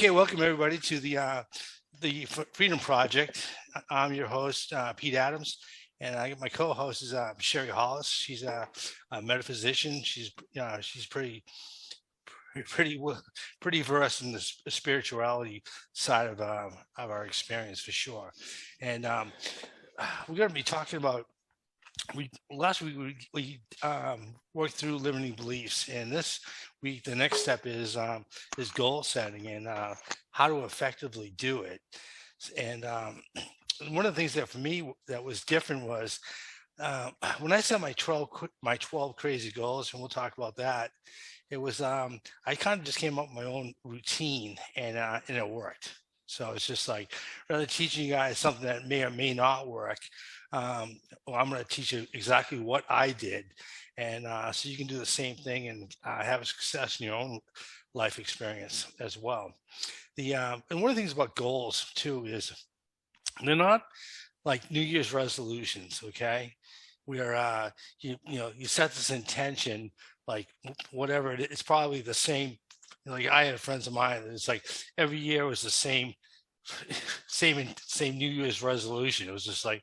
Okay, welcome everybody to the Freedom Project. I'm your host, Pete Adams, and my co-host is Sherie Hollis. She's a metaphysician. She's pretty versed in the spirituality side of our experience for sure. And we're going to be talking about last week we worked through limiting beliefs, and this week the next step is goal setting and how to effectively do it. And one of the things that for me that was different was when I set my 12 crazy goals, and we'll talk about that. It was I kind of just came up with my own routine, and it worked. So it's just like, rather than teaching you guys something that may or may not work, I'm going to teach you exactly what I did, and so you can do the same thing and have a success in your own life experience as well. And one of the things about goals too is they're not like New Year's resolutions. Okay, where you set this intention, like whatever it is, it's probably the same. Like I had friends of mine, it's like every year was the same New Year's resolution. It was just like,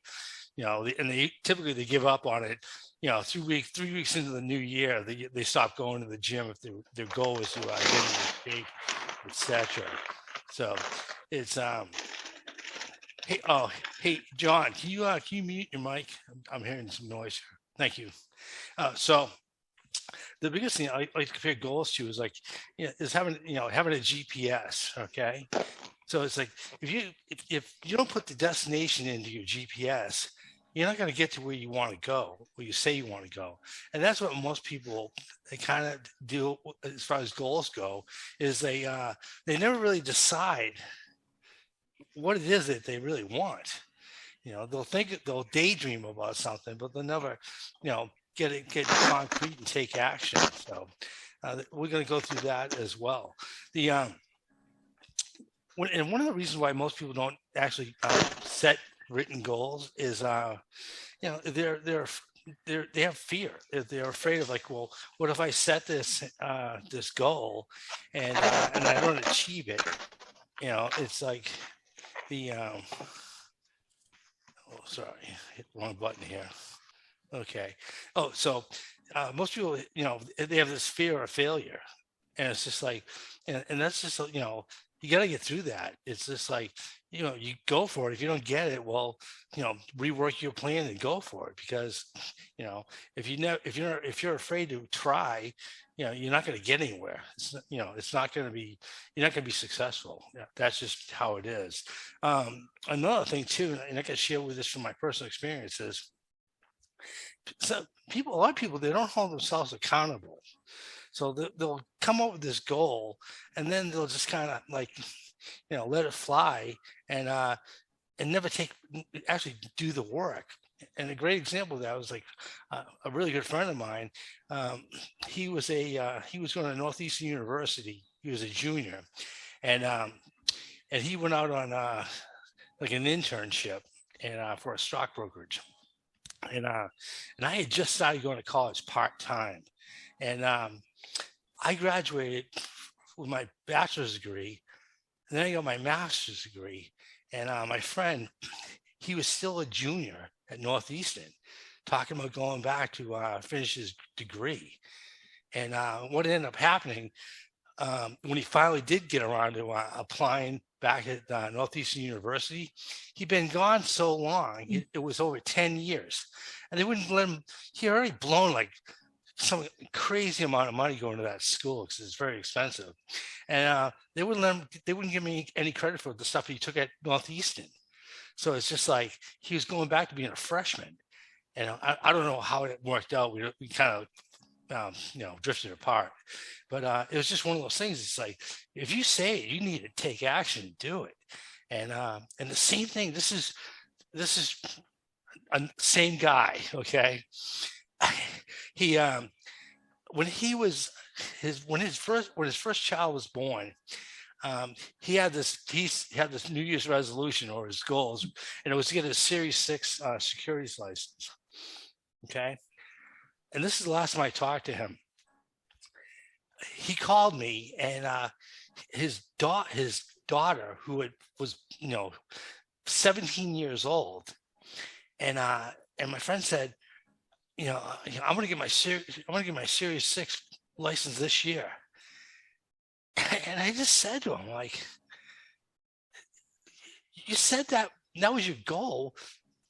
and they typically give up on it. 3 weeks into the new year, they stop going to the gym if their goal is to get into shape, etc. So it's hey John, can you mute your mic? I'm hearing some noise here. Thank you. So the biggest thing I like to compare goals to is is having a GPS. Okay, so it's like if you don't put the destination into your GPS, you're not going to get to where you want to go, where you say you want to go. And that's what most people, they kind of do as far as goals go, is they never really decide what it is that they really want. They'll daydream about something, but they'll never, get concrete and take action. So we're going to go through that as well. And one of the reasons why most people don't actually set written goals is they have fear. They're afraid of, like, well, what if I set this goal and I don't achieve it? It's like sorry, hit the wrong button here. Okay. Oh, so most people, they have this fear of failure, and it's just like, and that's just, you got to get through that. It's just like, you go for it. If you don't get it, well, rework your plan and go for it. Because, if you're afraid to try, you're not going to get anywhere. It's not going to be, you're not going to be successful. That's just how it is. Another thing too, and I can share with this from my personal experiences. So a lot of people, they don't hold themselves accountable. So they'll come up with this goal, and then they'll just kind of like, let it fly, and never actually do the work. And a great example of that was like a really good friend of mine. He was going to Northeastern University. He was a junior, and he went out on like an internship and for a stock brokerage. And I had just started going to college part-time, and I graduated with my bachelor's degree, and then I got my master's degree. And my friend, he was still a junior at Northeastern, talking about going back to finish his degree. And what ended up happening, when he finally did get around to applying back at Northeastern University, he'd been gone so long, it was over 10 years, and they wouldn't let him. He already blown like some crazy amount of money going to that school because it's very expensive, and they wouldn't let him. They wouldn't give me any credit for the stuff he took at Northeastern. So it's just like he was going back to being a freshman, and I don't know how it worked out. We kind of drifted apart, but it was just one of those things. It's like, if you say it, you need to take action and do it. And the same thing. This is a same guy. Okay, he when his first child was born, he had this New Year's resolution, or his goals, and it was to get a Series 6 securities license. Okay. And this is the last time I talked to him. He called me, and his daughter, who was 17 years old, and my friend said, I'm gonna get my Series 6 license this year. And I just said to him, like, you said that was your goal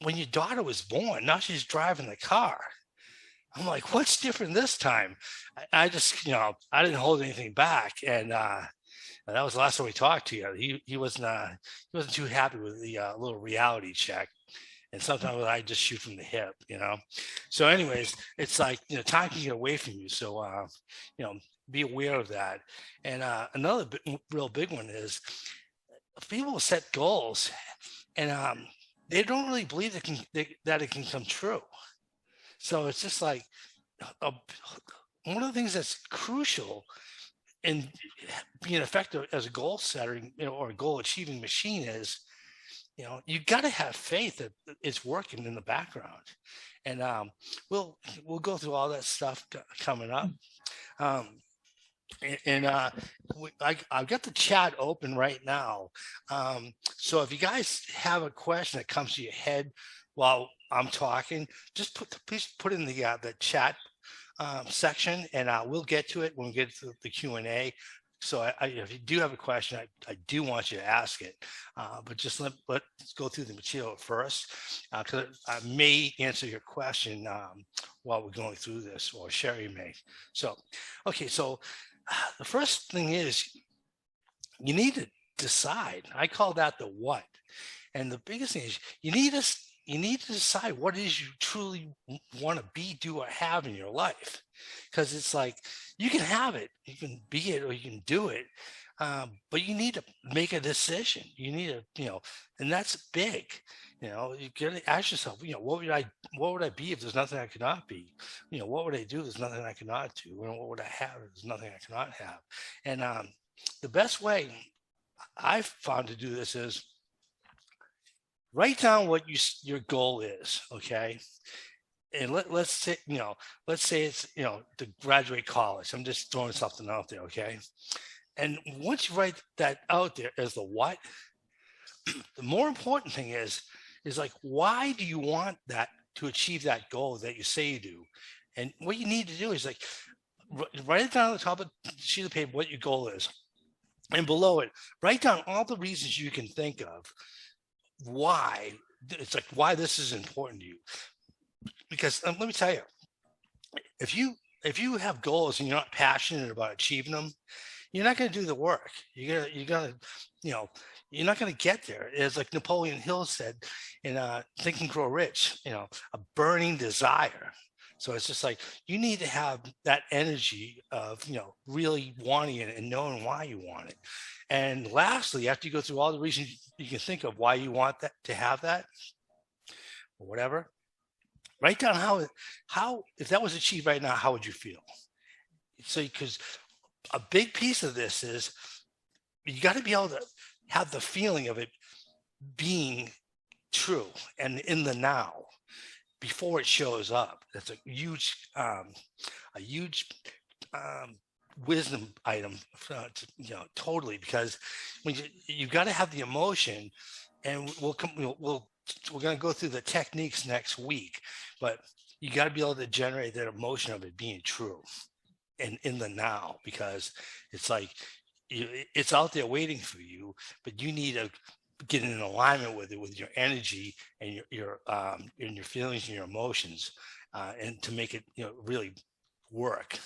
when your daughter was born. Now she's driving the car. I'm like, what's different this time? I just, I didn't hold anything back, and that was the last time we talked to you. He wasn't too happy with the little reality check, and sometimes I just shoot from the hip, So, anyways, it's like time can get away from you, so be aware of that. And another real big one is people set goals, and they don't really believe that it can come true. So it's just like one of the things that's crucial in being effective as a goal setter, or a goal achieving machine is, you got to have faith that it's working in the background. And we'll go through all that stuff coming up. I've got the chat open right now. So if you guys have a question that comes to your head while I'm talking, just please put in the chat section, and we'll get to it when we get to the Q&A. So if you do have a question, I do want you to ask it, but just let's go through the material first, because I may answer your question while we're going through this, or Sherie may. So, okay, so the first thing is you need to decide. I call that the what. And the biggest thing is you need to decide what it is you truly want to be, do, or have in your life. Because it's like, you can have it, you can be it, or you can do it. But you need to make a decision. You need to, and that's big. You got to ask yourself, what would I be if there's nothing I could not be? What would I do if there's nothing I could not do? What would I have if there's nothing I cannot have? And the best way I've found to do this is write down what your goal is, okay? And let's say it's to graduate college. I'm just throwing something out there, okay? And once you write that out there as the what, the more important thing is like, why do you want that to achieve that goal that you say you do? And what you need to do is like write it down on the top of the sheet of paper what your goal is, and below it write down all the reasons you can think of why this is important to you. Because let me tell you, if you have goals and you're not passionate about achieving them, you're not going to do the work. You're not going to get there. It's like Napoleon Hill said in Think and Grow Rich, a burning desire. So it's just like, you need to have that energy of, really wanting it and knowing why you want it. And lastly, after you go through all the reasons you can think of why you want that to have that, or whatever, write down how if that was achieved right now, how would you feel? So, because a big piece of this is you got to be able to have the feeling of it being true and in the now before it shows up. That's a huge wisdom item, totally, because when you've got to have the emotion, and we're going to go through the techniques next week, but you got to be able to generate that emotion of it being true and in the now, because it's like it's out there waiting for you, but you need to get in alignment with it, with your energy and your feelings and your emotions, and to make it really work.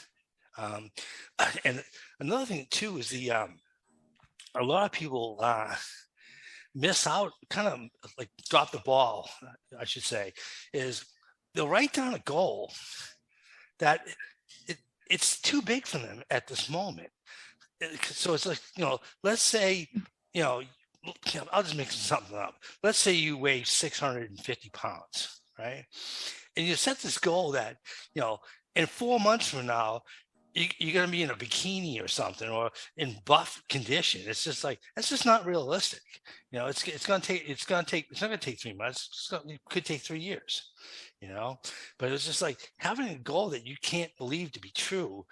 And another thing too is a lot of people miss out, kind of like drop the ball, I should say, is they'll write down a goal that it's too big for them at this moment. So it's like, let's say, I'll just make something up. Let's say you weigh 650 pounds, right? And you set this goal that, in 4 months from now, you're going to be in a bikini or something, or in buff condition. It's just like, that's just not realistic. It's not going to take 3 months. It could take 3 years, but it's just like having a goal that you can't believe to be true.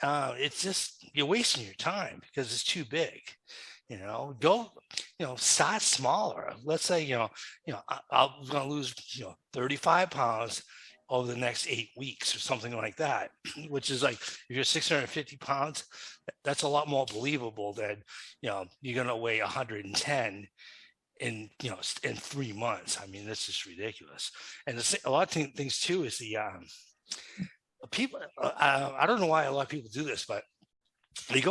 it's just you're wasting your time because it's too big. Go, start smaller. Let's say, I'm going to lose, 35 pounds over the next 8 weeks or something like that, which is like, if you're 650 pounds, that's a lot more believable than, you're going to weigh 110 in 3 months. I mean, that's just ridiculous. And a lot of things too is the people. I don't know why a lot of people do this, but they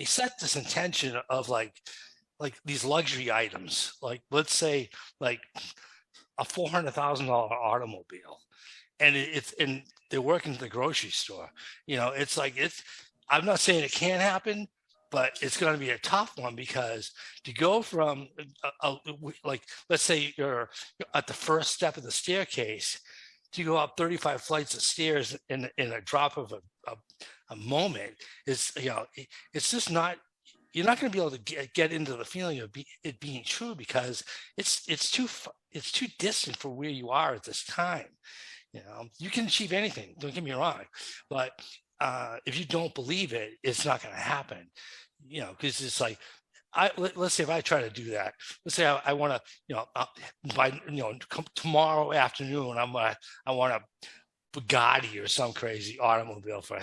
set this intention of like these luxury items, like let's say like a $400,000 automobile, and and they're working at the grocery store. I'm not saying it can't happen, but it's going to be a tough one because to go from like, let's say you're at the first step of the staircase to go up 35 flights of stairs in a drop of a moment is, it's just not, you're not going to be able to get into the feeling of it being true because it's too distant for where you are at this time. You can achieve anything, don't get me wrong, but if you don't believe it, it's not going to happen. Because it's like, let's say if I try to do that, let's say I want to, by tomorrow afternoon, I want a Bugatti or some crazy automobile for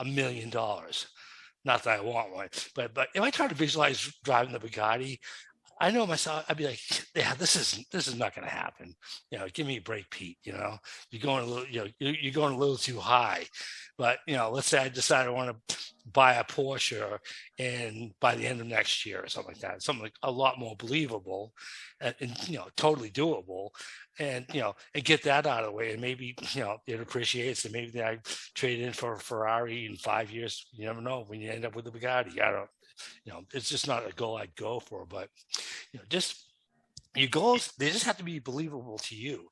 $1 million. Not that I want one, but if I try to visualize driving the Bugatti, I know myself, I'd be like, yeah, this is not going to happen. Give me a break, Pete. You're going a little, you're going a little too high. But let's say I decide I want to buy a Porsche, and by the end of next year or something like that, something like a lot more believable, and totally doable, and get that out of the way, and maybe it appreciates, and maybe I trade in for a Ferrari in 5 years. You never know when you end up with a Bugatti. I don't. It's just not a goal I'd go for, but just your goals, they just have to be believable to you.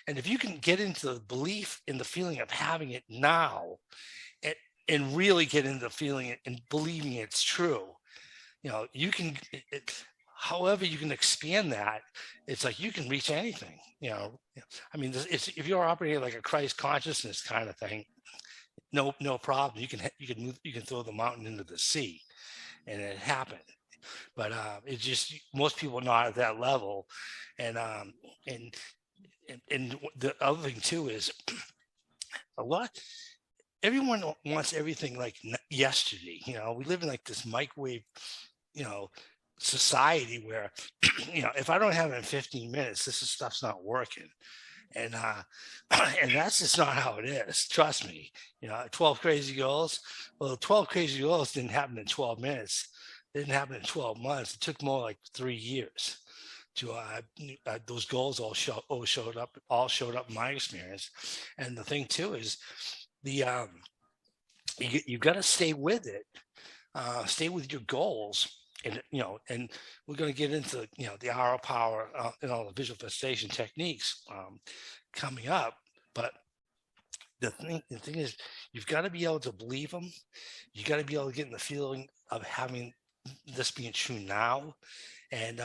And if you can get into the belief in the feeling of having it now, and really get into the feeling and believing it's true, you can, however you can expand that, it's like you can reach anything. I mean, if you're operating like a Christ consciousness kind of thing, no problem. You can throw the mountain into the sea, and it happened. But it's just most people are not at that level, and the other thing too is everyone wants everything like yesterday. We live in like this microwave, society where if I don't have it in 15 minutes, this stuff's not working. And and that's just not how it is. Trust me. 12 crazy goals. Well, 12 crazy goals didn't happen in 12 minutes. It didn't happen in 12 months. It took more like 3 years to those goals all showed up in my experience. And the thing too is you got to stay with it. Stay with your goals. And and we're going to get into the hour power and all the visualization techniques coming up. But the thing is, you've got to be able to believe them. You got to be able to get in the feeling of having this being true now, and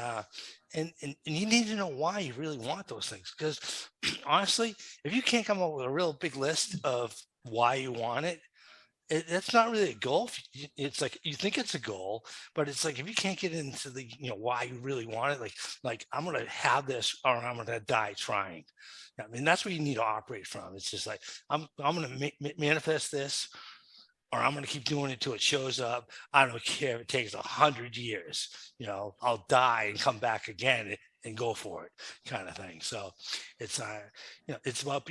you need to know why you really want those things. Because honestly, if you can't come up with a real big list of why you want it, that's not really a goal. It's like you think it's a goal, but it's like if you can't get into the why you really want it, like I'm gonna have this or I'm gonna die trying. I mean, that's what you need to operate from. It's just like I'm gonna manifest this, or I'm gonna keep doing it till it shows up. I don't care if it takes 100 years. I'll die and come back again and go for it, kind of thing. So it's it's about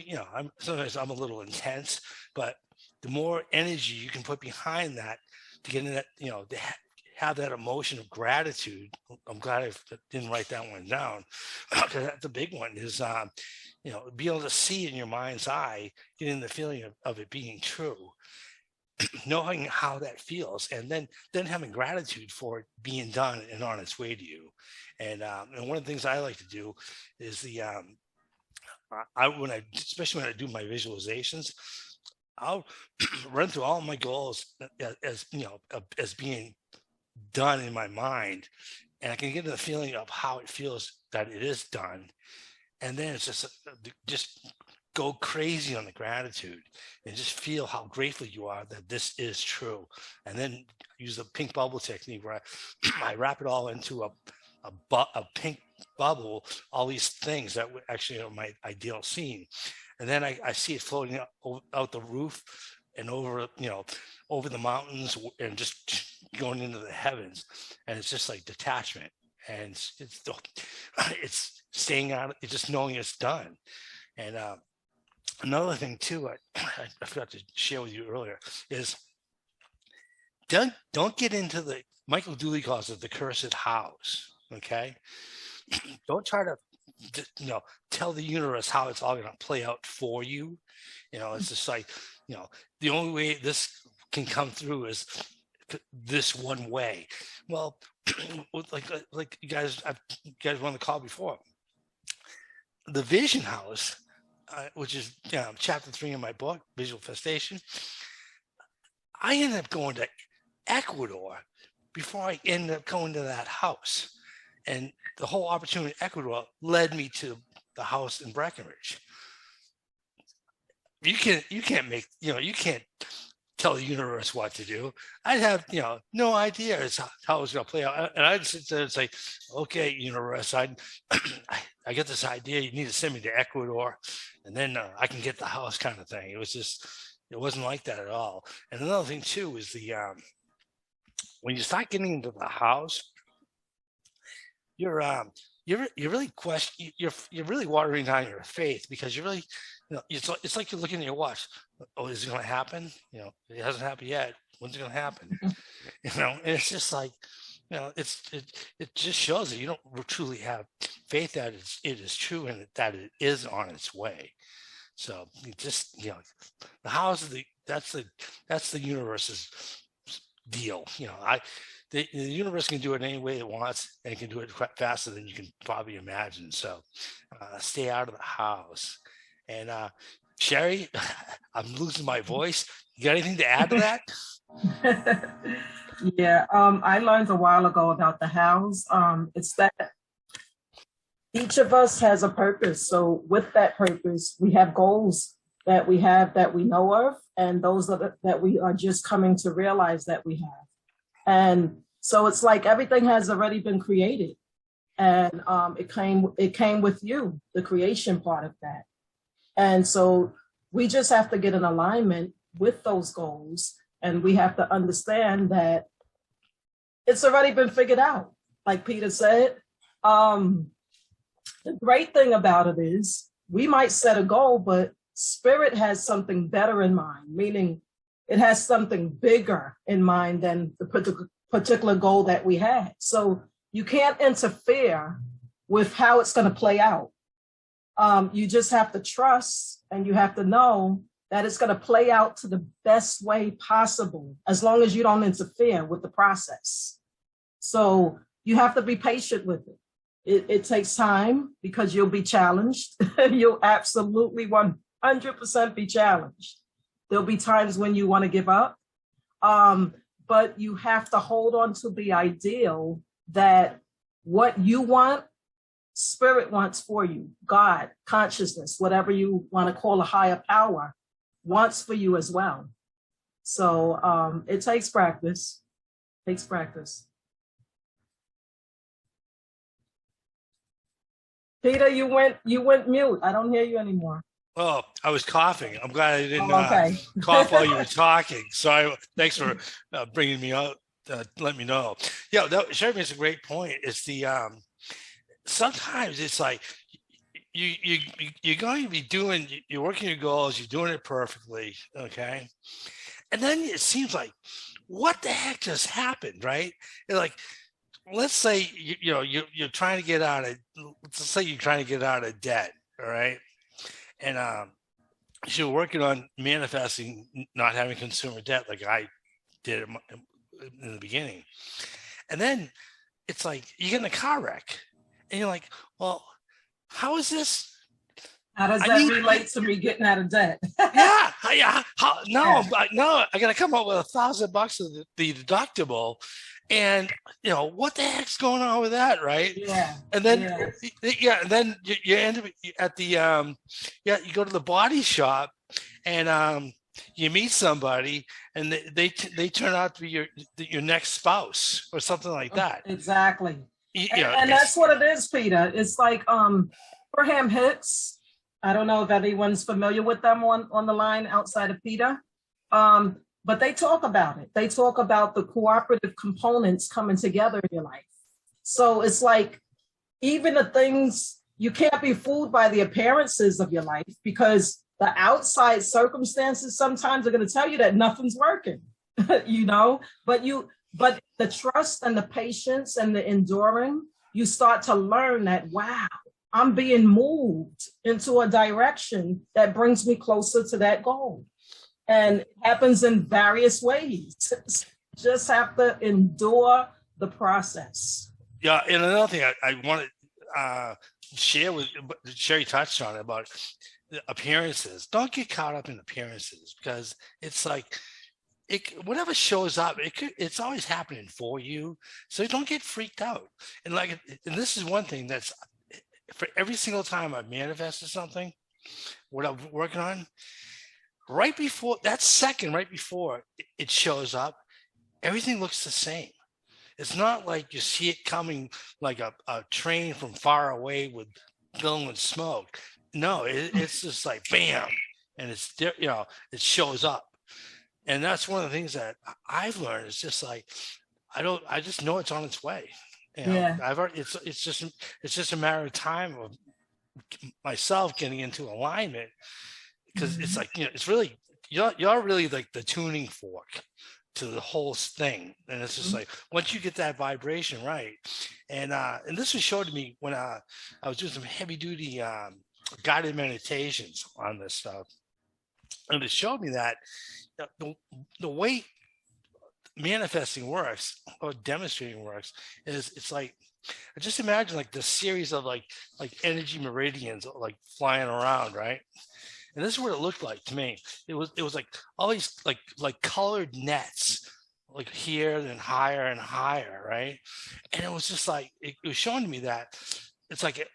sometimes I'm a little intense, but the more energy you can put behind that to get in that, to have that emotion of gratitude. I'm glad I didn't write that one down, because that's a big one, is, be able to see in your mind's eye, getting the feeling of it being true, knowing how that feels, and then having gratitude for it being done and on its way to you. And one of the things I like to do is especially when I do my visualizations, I'll run through all my goals as being done in my mind, and I can get the feeling of how it feels that it is done, and then it's just go crazy on the gratitude and just feel how grateful you are that this is true. And then use the pink bubble technique where I wrap it all into a pink bubble, all these things that actually are my ideal scene. And then I see it floating out the roof and over, over the mountains and just going into the heavens. And it's just like detachment. And it's staying out, it's just knowing it's done. And another thing too, I forgot to share with you earlier is don't get into Michael Dooley calls it the cursed house. Okay. Don't try to, tell the universe how it's all going to play out for you. It's just like, the only way this can come through is this one way. Well, like you guys were on the call before. The vision house, which is chapter 3 in my book, Visual Festation. I ended up going to Ecuador before I ended up going to that house. And the whole opportunity in Ecuador led me to the house in Breckenridge. You can't make, you can't tell the universe what to do. I'd have, no idea how it's going to play out. And I'd sit there and say, okay, universe, I get this idea. You need to send me to Ecuador and then I can get the house kind of thing. It wasn't like that at all. And another thing too is when you start getting into the house, you're really you're really watering down your faith because you're really, it's like you're looking at your watch. Oh, is it going to happen? It hasn't happened yet. When's it going to happen? And it's just like, it just shows that you don't truly have faith that it is true and that it is on its way. So you just, the house of that's the universe's deal. The universe can do it any way it wants and it can do it quite faster than you can probably imagine. So stay out of the house. And Sherie, I'm losing my voice. You got anything to add to that? Yeah, I learned a while ago about the house. It's that each of us has a purpose. So with that purpose, we have goals that we know of, and those that we are just coming to realize that we have. And so it's like everything has already been created, and it came with you, the creation part of that. And so we just have to get in alignment with those goals, and we have to understand that it's already been figured out. Like Peter said, the great thing about it is we might set a goal, but Spirit has something better in mind, meaning it has something bigger in mind than the particular goal that we had. So you can't interfere with how it's going to play out. You just have to trust, and you have to know that it's going to play out to the best way possible, as long as you don't interfere with the process. So you have to be patient with it. It takes time because you'll be challenged. You'll absolutely 100% be challenged. There'll be times when you want to give up, but you have to hold on to the ideal that what you want, Spirit wants for you. God, consciousness, whatever you want to call a higher power, wants for you as well. So it takes practice. Takes practice. Peter, you went mute. I don't hear you anymore. Oh, I was coughing. I'm glad I didn't cough while you were talking. So thanks for bringing me out, let me know. Yeah, Sherie makes a great point. It's sometimes it's like you're going to be you're working your goals, you're doing it perfectly, okay? And then it seems like, what the heck just happened, right? Like, let's say you're trying to get out of debt, all right? And you're working on manifesting not having consumer debt like I did in the beginning. And then it's like you get in a car wreck and you're like, well, how is this? How does that relate to me getting out of debt? No, I got to come up with $1,000 of the deductible. And what the heck's going on with that, right? Yeah. And then Yeah. and then you end up at the you go to the body shop, and you meet somebody, and they turn out to be your next spouse or something like that. Exactly. You And that's what it is, Peter. It's like Abraham Hicks. I don't know if anyone's familiar with them on the line outside of Peter. But they talk about it. They talk about the cooperative components coming together in your life. So it's like, even the things, you can't be fooled by the appearances of your life, because the outside circumstances sometimes are going to tell you that nothing's working, but the trust and the patience and the enduring, you start to learn that, wow, I'm being moved into a direction that brings me closer to that goal. And it happens in various ways. Just have to endure the process. Yeah, and another thing I want to share with Sherie touched on about the appearances. Don't get caught up in appearances, because it's like whatever shows up, it's always happening for you. So don't get freaked out. And this is one thing that's, for every single time I've manifested something, what I'm working on, right before it shows up, everything looks the same. It's not like you see it coming like a train from far away with billowing smoke. No, it's just like bam, and it shows up. And that's one of the things that I've learned. It's just like, I just know it's on its way. Yeah. It's just a matter of time of myself getting into alignment, because it's like, it's really, you're really like the tuning fork to the whole thing. And it's just like, once you get that vibration right, and this was shown to me when I was doing some heavy duty guided meditations on this stuff, and it showed me that the way manifesting works, or demonstrating works, is it's like, I just imagine like the series of like energy meridians like flying around, right? And this is what it looked like to me. It was like all these like colored nets, like here and higher, right? And it was just like, it was showing me that it's like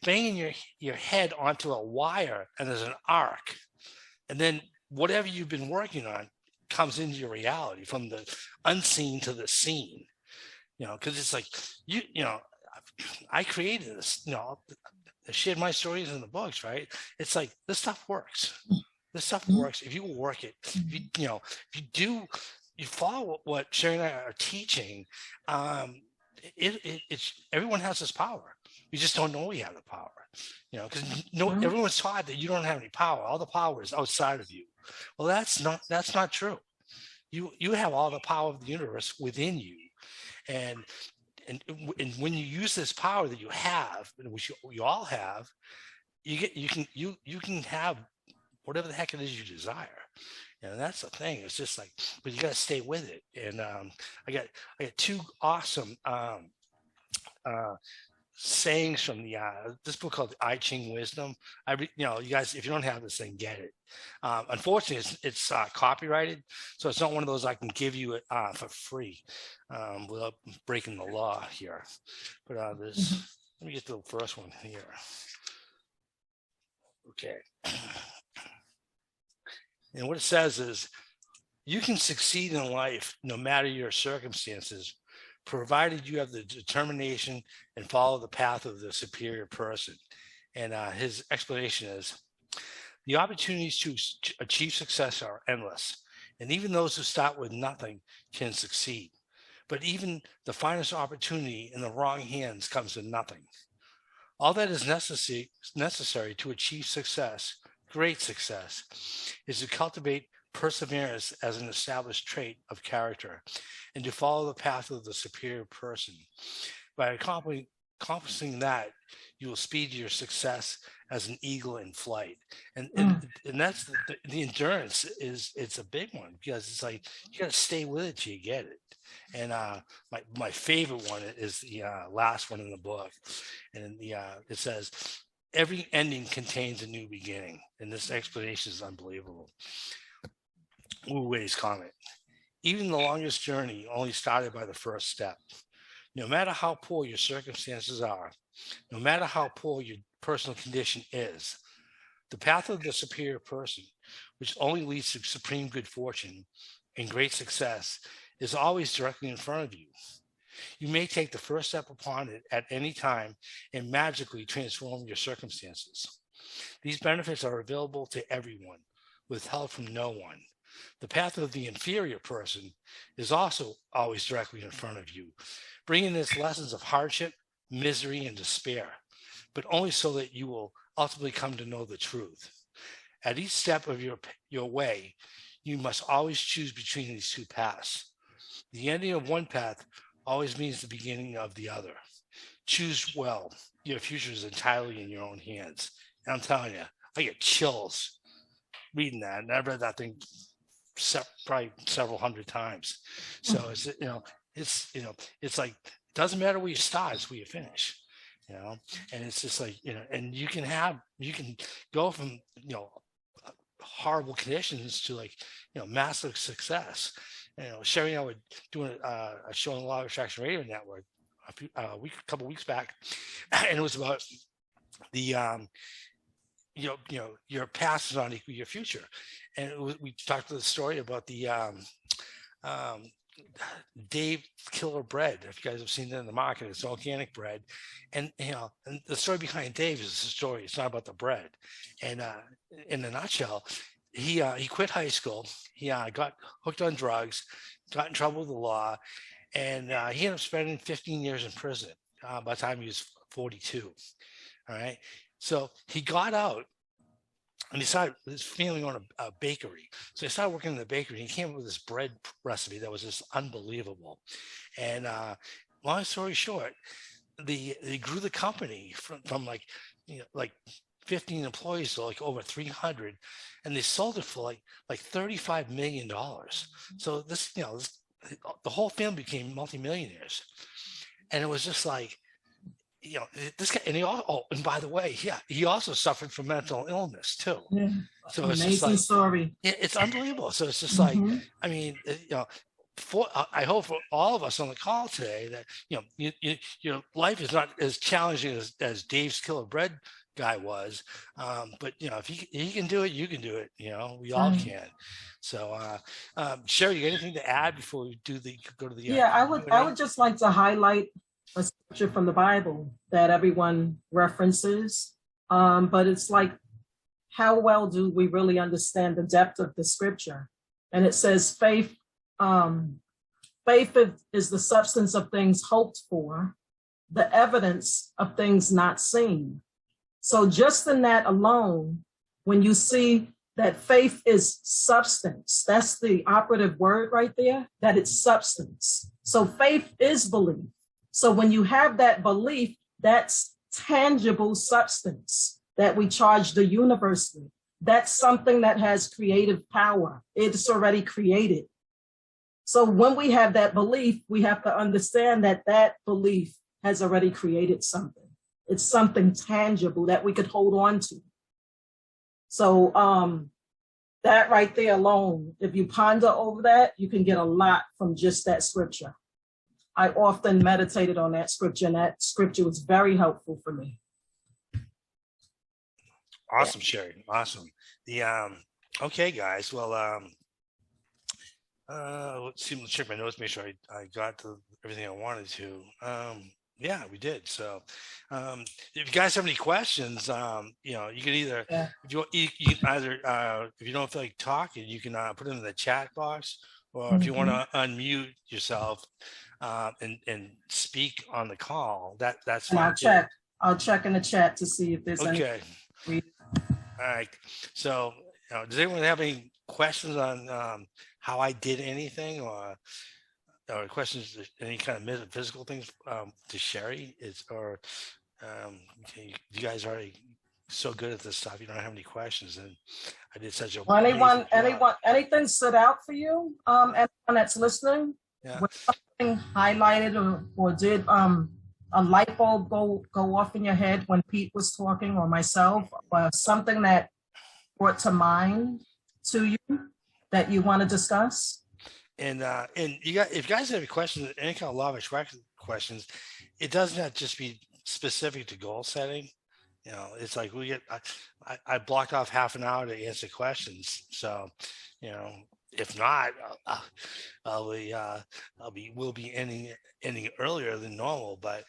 banging your head onto a wire, and there's an arc, and then whatever you've been working on comes into your reality, from the unseen to the seen. Because it's like I created this. I shared my stories in the books, right? It's like, this stuff works. This stuff works if you work it. You follow what Sherie and I are teaching. It's everyone has this power. You just don't know you have the power. Because everyone's taught that you don't have any power. All the power is outside of you. Well, that's not true. You have all the power of the universe within you, and when you use this power that you have, which you all have, you can have whatever the heck it is you desire. And that's the thing. It's just like, but you got to stay with it. And I got two awesome sayings from this book called I Ching Wisdom. You guys, if you don't have this thing, get it. Unfortunately, it's copyrighted, so it's not one of those I can give you for free without breaking the law here. But let me get to the first one here. Okay. And what it says is, you can succeed in life no matter your circumstances, provided you have the determination and follow the path of the superior person. And his explanation is, the opportunities to achieve success are endless, and even those who start with nothing can succeed. But even the finest opportunity in the wrong hands comes to nothing. All that is necessary to achieve success, great success, is to cultivate perseverance as an established trait of character, and to follow the path of the superior person. By accomplishing that, you will speed your success as an eagle in flight. And that's the endurance it's a big one, because it's like, you got to stay with it till you get it. And my favorite one is the last one in the book, and it says, every ending contains a new beginning. And this explanation is unbelievable. Wu Wei's comment: Even the longest journey only started by the first step. No matter how poor your circumstances are, no matter how poor your personal condition is, the path of the superior person, which only leads to supreme good fortune and great success, is always directly in front of you. You may take the first step upon it at any time and magically transform your circumstances. These benefits are available to everyone, withheld from no one. The path of the inferior person is also always directly in front of you, bringing its lessons of hardship, misery, and despair, but only so that you will ultimately come to know the truth. At each step of your way, you must always choose between these two paths. The ending of one path always means the beginning of the other. Choose well. Your future is entirely in your own hands. And I'm telling you, I get chills reading that. And I've read that thing probably several hundred times. So it's like, it doesn't matter where you start, it's where you finish. And it's just like, and you can go from, horrible conditions to like, massive success. Sherie and I were doing a show on the Law of Attraction Radio Network a couple weeks back, and it was about the your past is not equal to your future, and we talked the story about the Dave Killer bread. If you guys have seen that in the market, it's organic bread, and and the story behind Dave is the story. It's not about the bread, and in a nutshell, he quit high school. He got hooked on drugs, got in trouble with the law, and he ended up spending 15 years in prison by the time he was 42. All right. So he got out and he started, his family owned a bakery. So he started working in the bakery. And he came up with this bread recipe that was just unbelievable. And long story short, they grew the company from like 15 employees to like over 300, and they sold it for like $35 million. So the whole family became multimillionaires, and it was just like, this guy, and and by the way, he also suffered from mental illness too. Yeah. So it's amazing just like, story. it's unbelievable. So it's just like, I mean, I hope for all of us on the call today that your life is not as challenging as Dave's Killer Bread guy was, but if he can do it, you can do it. We all can. So Sherie, you got anything to add before we go to the I would just like to highlight a scripture from the Bible that everyone references, but it's like, how well do we really understand the depth of the scripture? And it says faith is the substance of things hoped for, the evidence of things not seen. So just in that alone, when you see that faith is substance, that's the operative word right there, that it's substance. So faith is belief. So when you have that belief, that's tangible substance that we charge the universe with. That's something that has creative power. It's already created. So when we have that belief, we have to understand that that belief has already created something. It's something tangible that we could hold on to. So that right there alone, if you ponder over that, you can get a lot from just that scripture. I often meditated on that scripture, and that scripture was very helpful for me. Awesome, Sherie. Awesome. Okay, guys. Well, let's see. Let's check my notes. Make sure I got to everything I wanted to. Yeah, we did. So, if you guys have any questions, you can either, if you either, if you don't feel like talking, you can put it in the chat box, or if you want to unmute yourself and speak on the call, that's fine. I'll check in the chat to see if there's okay. any. All right. So, does anyone have any questions on how I did anything, or questions, any kind of metaphysical things to Sherie? You guys are already so good at this stuff. You don't have any questions, and I did such a anything stood out for you? Anyone that's listening, was something highlighted or did a light bulb go off in your head when Pete was talking, or myself, or something that brought to mind to you that you want to discuss? And if you guys have any questions, any kind of law of attraction questions, it doesn't have to just be specific to goal setting. It's like I blocked off half an hour to answer questions. So, you know, if not, we'll be ending earlier than normal. But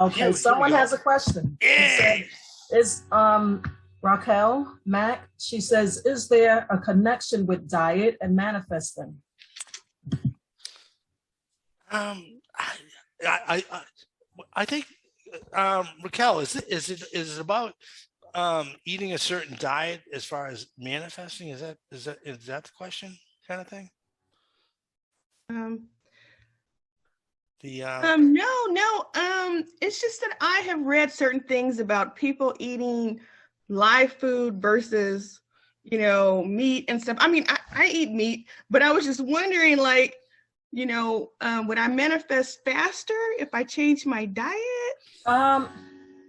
okay, someone has a question. Yay! Is Raquel Mack? She says, is there a connection with diet and manifesting? I think Raquel, is it about eating a certain diet as far as manifesting? Is that the question, kind of thing? No. It's just that I have read certain things about people eating live food versus, meat and stuff. I mean, I eat meat, but I was just wondering, like, would I manifest faster if I change my diet?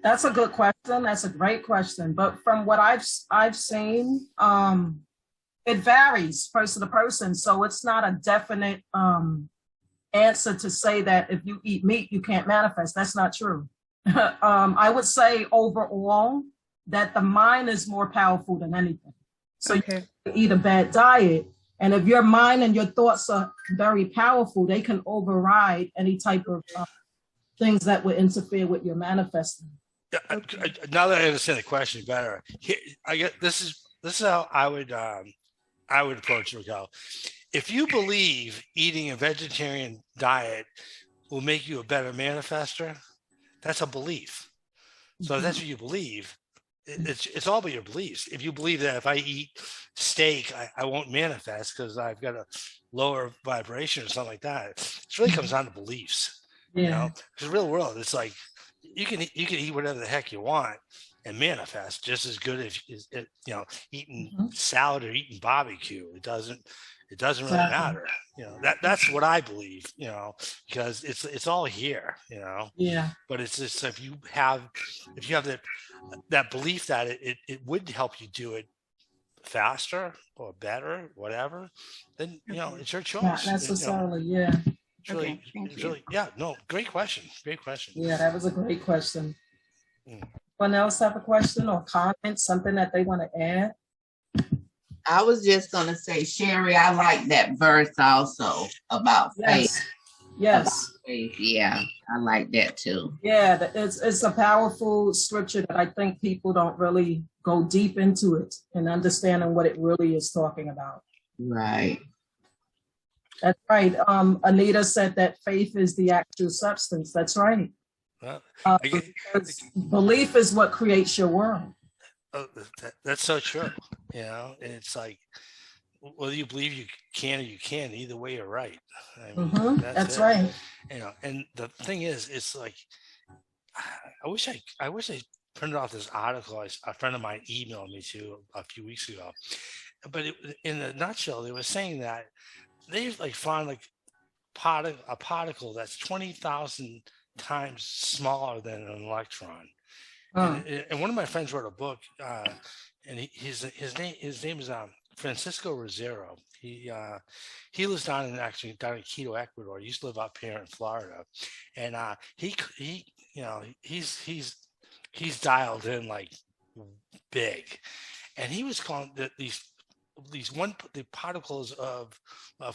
That's a good question. That's a great question. But from what I've seen, it varies person to person. So it's not a definite answer to say that if you eat meat, you can't manifest. That's not true. I would say overall that the mind is more powerful than anything. So okay. You eat a bad diet, and if your mind and your thoughts are very powerful, they can override any type of things that would interfere with your manifesting. Yeah, now that I understand the question better, I get this is how I would approach it. If you believe eating a vegetarian diet will make you a better manifester, that's a belief. So if that's what you believe, it's all about your beliefs. If you believe that if I eat steak, I won't manifest because I've got a lower vibration or something like that, it really comes down to beliefs. Yeah. Because the real world, it's like you can eat whatever the heck you want and manifest just as good as eating salad or eating barbecue. It doesn't really matter. That's what I believe, because it's all here, Yeah. But it's just if you have that belief that it would help you do it faster or better, whatever, then it's your choice. Not necessarily, yeah. It's really, great question. Yeah, that was a great question. Anyone else have a question or comment, something that they want to add? I was just going to say, Sherie, I like that verse also about faith. Yes. About faith. Yeah, I like that too. Yeah, it's a powerful scripture that I think people don't really go deep into it and understanding what it really is talking about. Right. That's right. Anita said that faith is the actual substance. That's right. Well, belief is what creates your world. Oh, that's so true. And it's like, whether you believe you can or you can't, either way you're right. I mean, that's right. And the thing is, it's like, I wish I printed off this article a friend of mine emailed me to a few weeks ago. But in a nutshell, they were saying that they've found a particle that's 20,000 times smaller than an electron. And one of my friends wrote a book, and his name is Francisco Rosero. He lives down in Quito, Ecuador. He used to live up here in Florida, and he's dialed in like big, and he was calling the particles of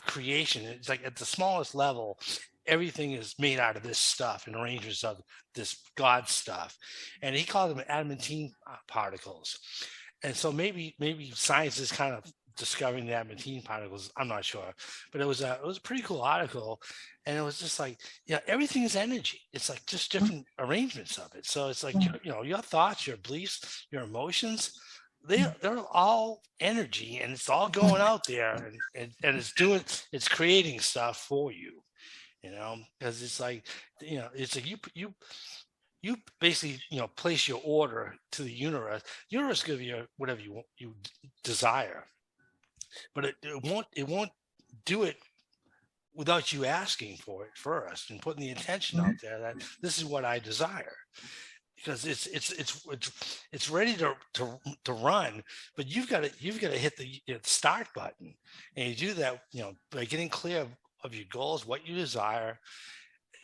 creation. It's like at the smallest level, everything is made out of this stuff and arrangements of this God stuff, and he called them adamantine particles. And so maybe science is kind of discovering the adamantine particles. I'm not sure, but it was a pretty cool article, and it was just like, everything is energy. It's like just different arrangements of it. So it's like your thoughts, your beliefs, your emotions. They're all energy, and it's all going out there, and it's creating stuff for you. Because it's like, it's like you basically, place your order to the universe. The universe give you whatever you desire, but it won't do it without you asking for it first and putting the intention out there that this is what I desire. because it's ready to run, but you've got to hit the start button, and you do that by getting clear of your goals, what you desire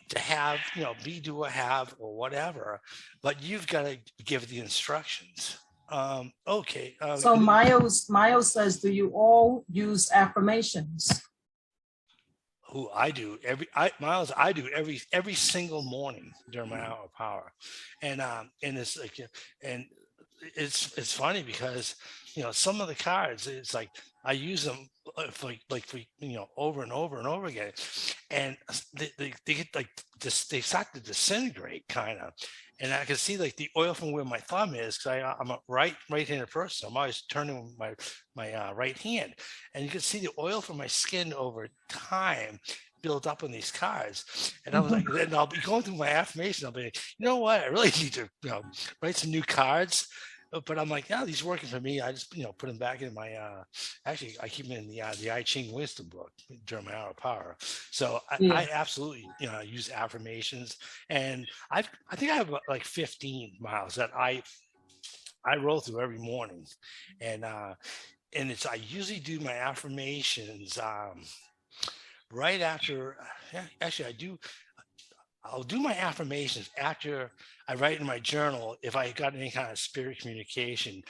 to have, be, do, or have, or whatever, but you've got to give the instructions. Okay. So Miles says, do you all use affirmations? Who I do Miles, I do every single morning during my hour of power, and it's like, and it's funny because some of the cards, it's like I use them for over and over and over again, and they get like this, they start to disintegrate kind of, and I can see like the oil from where my thumb is, because I'm a right-handed person. I'm always turning my right hand, and you can see the oil from my skin over time build up on these cards. And I was like, then I'll be going through my affirmation. I'll be like, you know what? I really need to write some new cards. But I'm like, yeah, these are working for me. I just put them back in my actually I keep them in the I Ching wisdom book during my hour of power. So I absolutely use affirmations, and I think I have like 15 miles that I roll through every morning, and it's I usually do my affirmations right after. Actually, I'll do my affirmations after I write in my journal if I got any kind of spirit communication,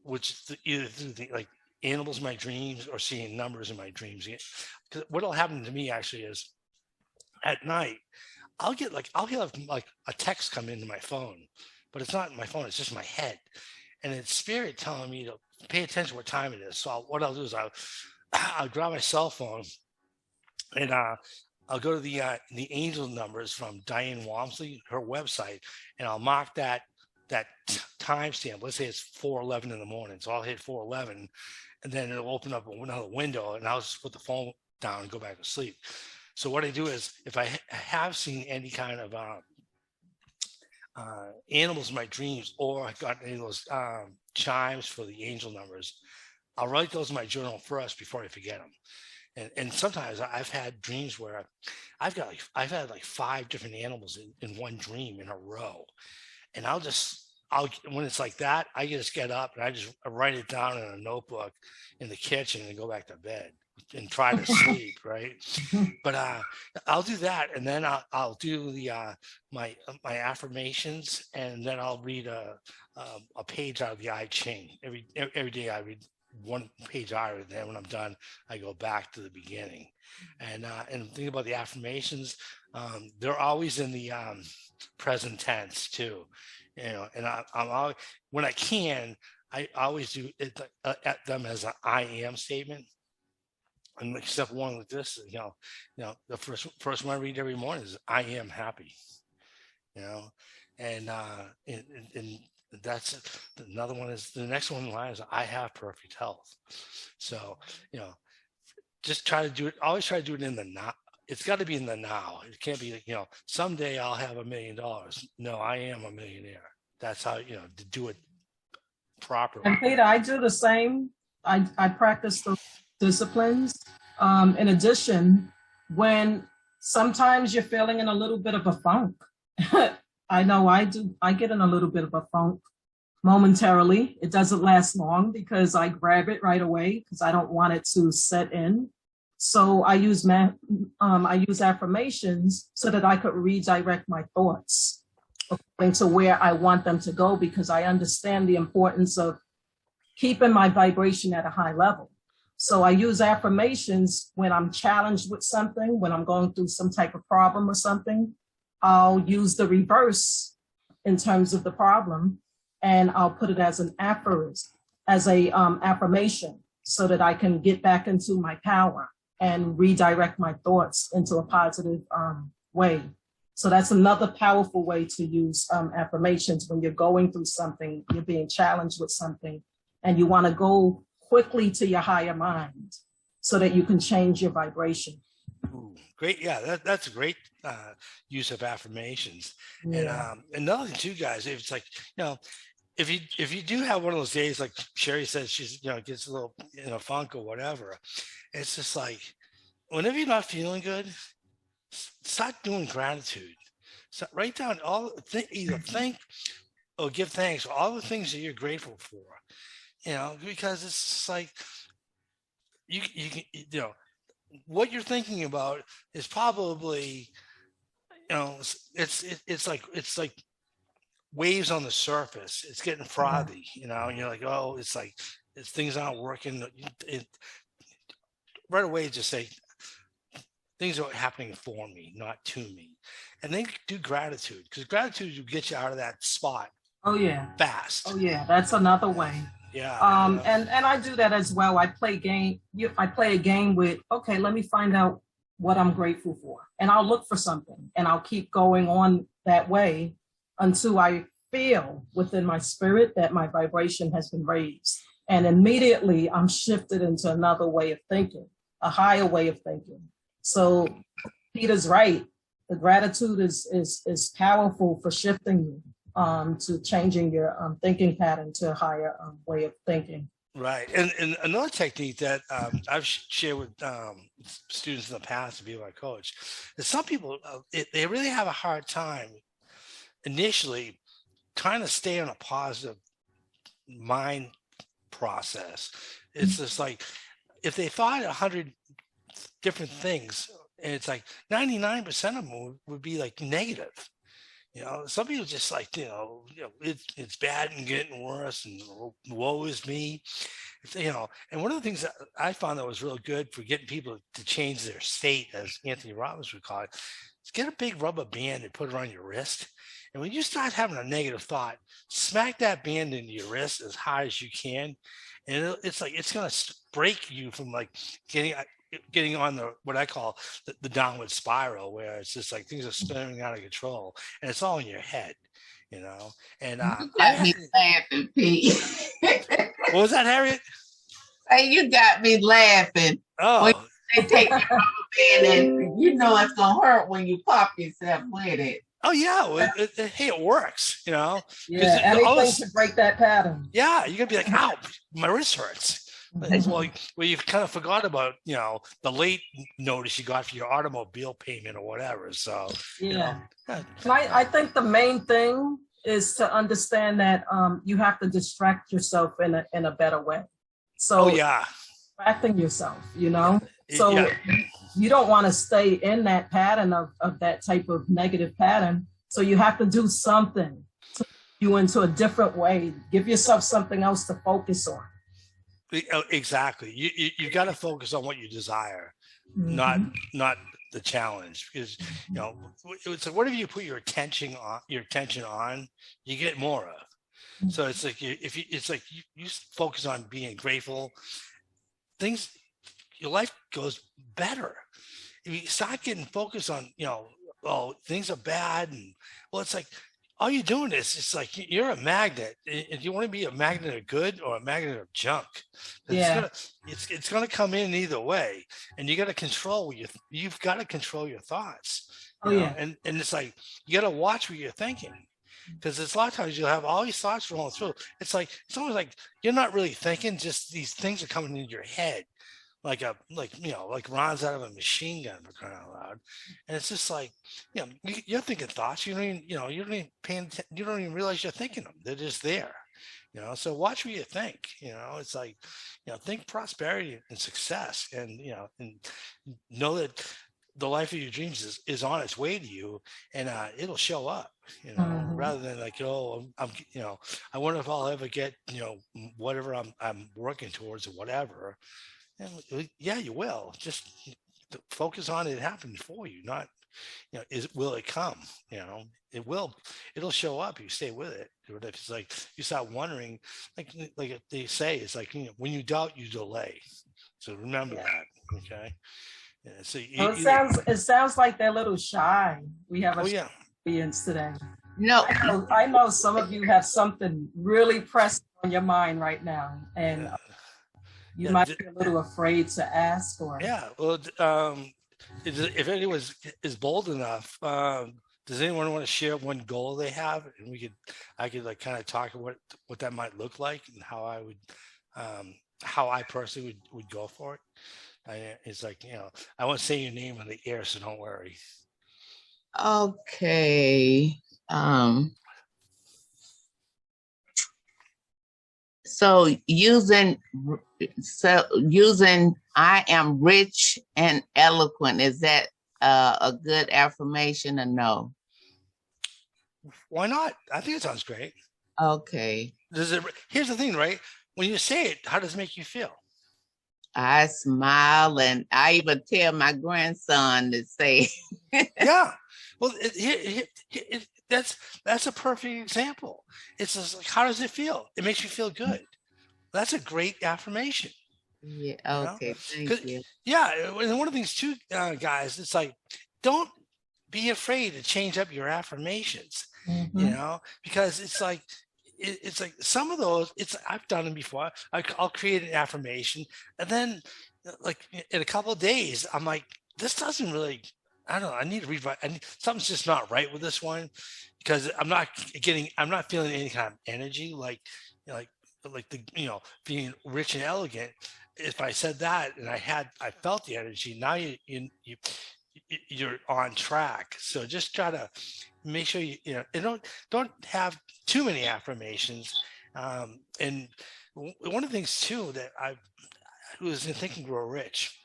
which either through like animals in my dreams or seeing numbers in my dreams. Because what'll happen to me actually is at night I'll have like a text come into my phone, but it's not my phone, it's just my head, and it's spirit telling me to pay attention to what time it is. So what I'll do is I'll grab my cell phone, and I'll go to the angel numbers from Diane Walmsley, her website, and I'll mark that timestamp. Let's say it's 4:11 in the morning, so I'll hit 4:11, and then it'll open up another window, and I'll just put the phone down and go back to sleep. So what I do is, if I have seen any kind of animals in my dreams, or I got any of those chimes for the angel numbers, I'll write those in my journal first before I forget them. And sometimes I've had dreams where I've had like 5 different animals in one dream in a row, and I'll when it's like that, I just get up and I write it down in a notebook in the kitchen and go back to bed and try to sleep, right? But I'll do that, and then I'll do the my affirmations, and then I'll read a page out of the I Ching. Every day I read one page out, and then when I'm done, I go back to the beginning. And think about the affirmations, they're always in the present tense too, and I'm always, when I can, I always do it at them as an I am statement. And except one like this, the first one I read every morning is I am happy, and that's another one. Is the next one in line is I have perfect health. So just try to do it. Always try to do it in the now. It's got to be in the now. It can't be someday I'll have $1 million. No, I am a millionaire. That's how to do it properly. And Peter, I do the same. I practice the disciplines. In addition, when sometimes you're feeling in a little bit of a funk. I know I do. I get in a little bit of a funk momentarily. It doesn't last long because I grab it right away because I don't want it to set in. So I use affirmations so that I could redirect my thoughts according to where I want them to go, because I understand the importance of keeping my vibration at a high level. So I use affirmations when I'm challenged with something, when I'm going through some type of problem or something. I'll use the reverse in terms of the problem, and I'll put it as an aphorism, as a affirmation, so that I can get back into my power and redirect my thoughts into a positive way. So that's another powerful way to use affirmations when you're going through something, you're being challenged with something, and you want to go quickly to your higher mind so that you can change your vibration. Ooh, great. Yeah, that's a great use of affirmations. Yeah. And another thing too, guys, if it's like, if you do have one of those days, like Sherie says, she's, gets a little in a funk or whatever, it's just like, whenever you're not feeling good, start doing gratitude. So write down either think or give thanks for all the things that you're grateful for, because it's just like you can, what you're thinking about is probably, it's like waves on the surface. It's getting frothy, and you're like, oh, it's things aren't working. Right away, just say things are happening for me, not to me. And then do gratitude, because gratitude will get you out of that spot. Oh yeah. Fast. Oh yeah. That's another way. Yeah. And I do that as well. I play a game with, okay, let me find out what I'm grateful for. And I'll look for something and I'll keep going on that way until I feel within my spirit that my vibration has been raised. And immediately I'm shifted into another way of thinking, a higher way of thinking. So Peter's right. The gratitude is powerful for shifting you to changing your thinking pattern to a higher way of thinking. Right. And another technique that I've shared with students in the past to be my coach is some people, they really have a hard time initially trying to stay on a positive mind process. It's just like, if they thought 100 different things, and it's like 99% of them would be like negative. Some people just like, it's bad and getting worse and woe is me. And one of the things that I found that was real good for getting people to change their state, as Anthony Robbins would call it, is get a big rubber band and put it on your wrist. And when you start having a negative thought, smack that band into your wrist as hard as you can. And it's like, it's going to break you from like getting on what I call the downward spiral, where it's just like things are spinning out of control and it's all in your head, and you got me laughing, Pete. What was that, Harriet? Hey, you got me laughing. Oh, when they take the rubber band, and it's gonna hurt when you pop yourself with it. Oh yeah, hey, it works, Yeah, anything to break that pattern. Yeah, you're gonna be like, ow, my wrist hurts. Well, you've kind of forgot about, the late notice you got for your automobile payment or whatever. So yeah. I think the main thing is to understand that you have to distract yourself in a better way. So distracting yourself, so you don't want to stay in that pattern of that type of negative pattern. So you have to do something to put you into a different way. Give yourself something else to focus on. Exactly. You got to focus on what you desire, not the challenge, because it's like, whatever you put your attention on, you get more of. So it's like, you focus on being grateful, your life goes better. If you start getting focused on, things are bad, and it's like, all you're doing is, it's like you're a magnet. If you want to be a magnet of good or a magnet of junk, it's gonna come in either way, and you got to control you've got to control your thoughts. And it's like, you got to watch what you're thinking, because it's a lot of times you'll have all these thoughts rolling through. It's almost like you're not really thinking; just these things are coming into your head, like rounds out of a machine gun, for crying out loud. And it's just like, you're thinking thoughts. You don't even realize you're thinking them. They're just there. So watch what you think. It's like, think prosperity and success, and and know that the life of your dreams is on its way to you, and it'll show up. Rather than like, I wonder if I'll ever get whatever I'm working towards or whatever. Yeah, you will. Just focus on it happening for you, not, will it come? It'll show up. You stay with it. If it's like you start wondering, like they say, it's like, when you doubt, you delay. So remember that. Okay. Yeah, so it sounds like they're a little shy. We have audience today. No, I know some of you have something really pressing on your mind right now, and you might be a little afraid to ask, or if anyone is bold enough, does anyone want to share one goal they have, and I could like kind of talk about what that might look like, and how I personally would go for it. It's like, I won't say your name on the air, so don't worry. Okay. So using I am rich and eloquent, is that a good affirmation or no? Why not? I think it sounds great. Okay. Here's the thing, right? When you say it, how does it make you feel? I smile, and I even tell my grandson to say. Yeah. Well, that's a perfect example. It's just like, how does it feel? It makes you feel good. That's a great affirmation. Yeah. Okay. Thank you. Yeah. And one of the things too, guys, it's like, don't be afraid to change up your affirmations, because it's like some of those, I've done them before. I'll create an affirmation, and then like in a couple of days, I'm like, this doesn't really, I don't know, I need to rewrite. Something's just not right with this one, because I'm not feeling any kind of energy, like the, being rich and elegant. If I said that and I felt the energy, now you're on track. So just try to make sure and don't have too many affirmations. And one of the things too that I was in Think and Grow Rich,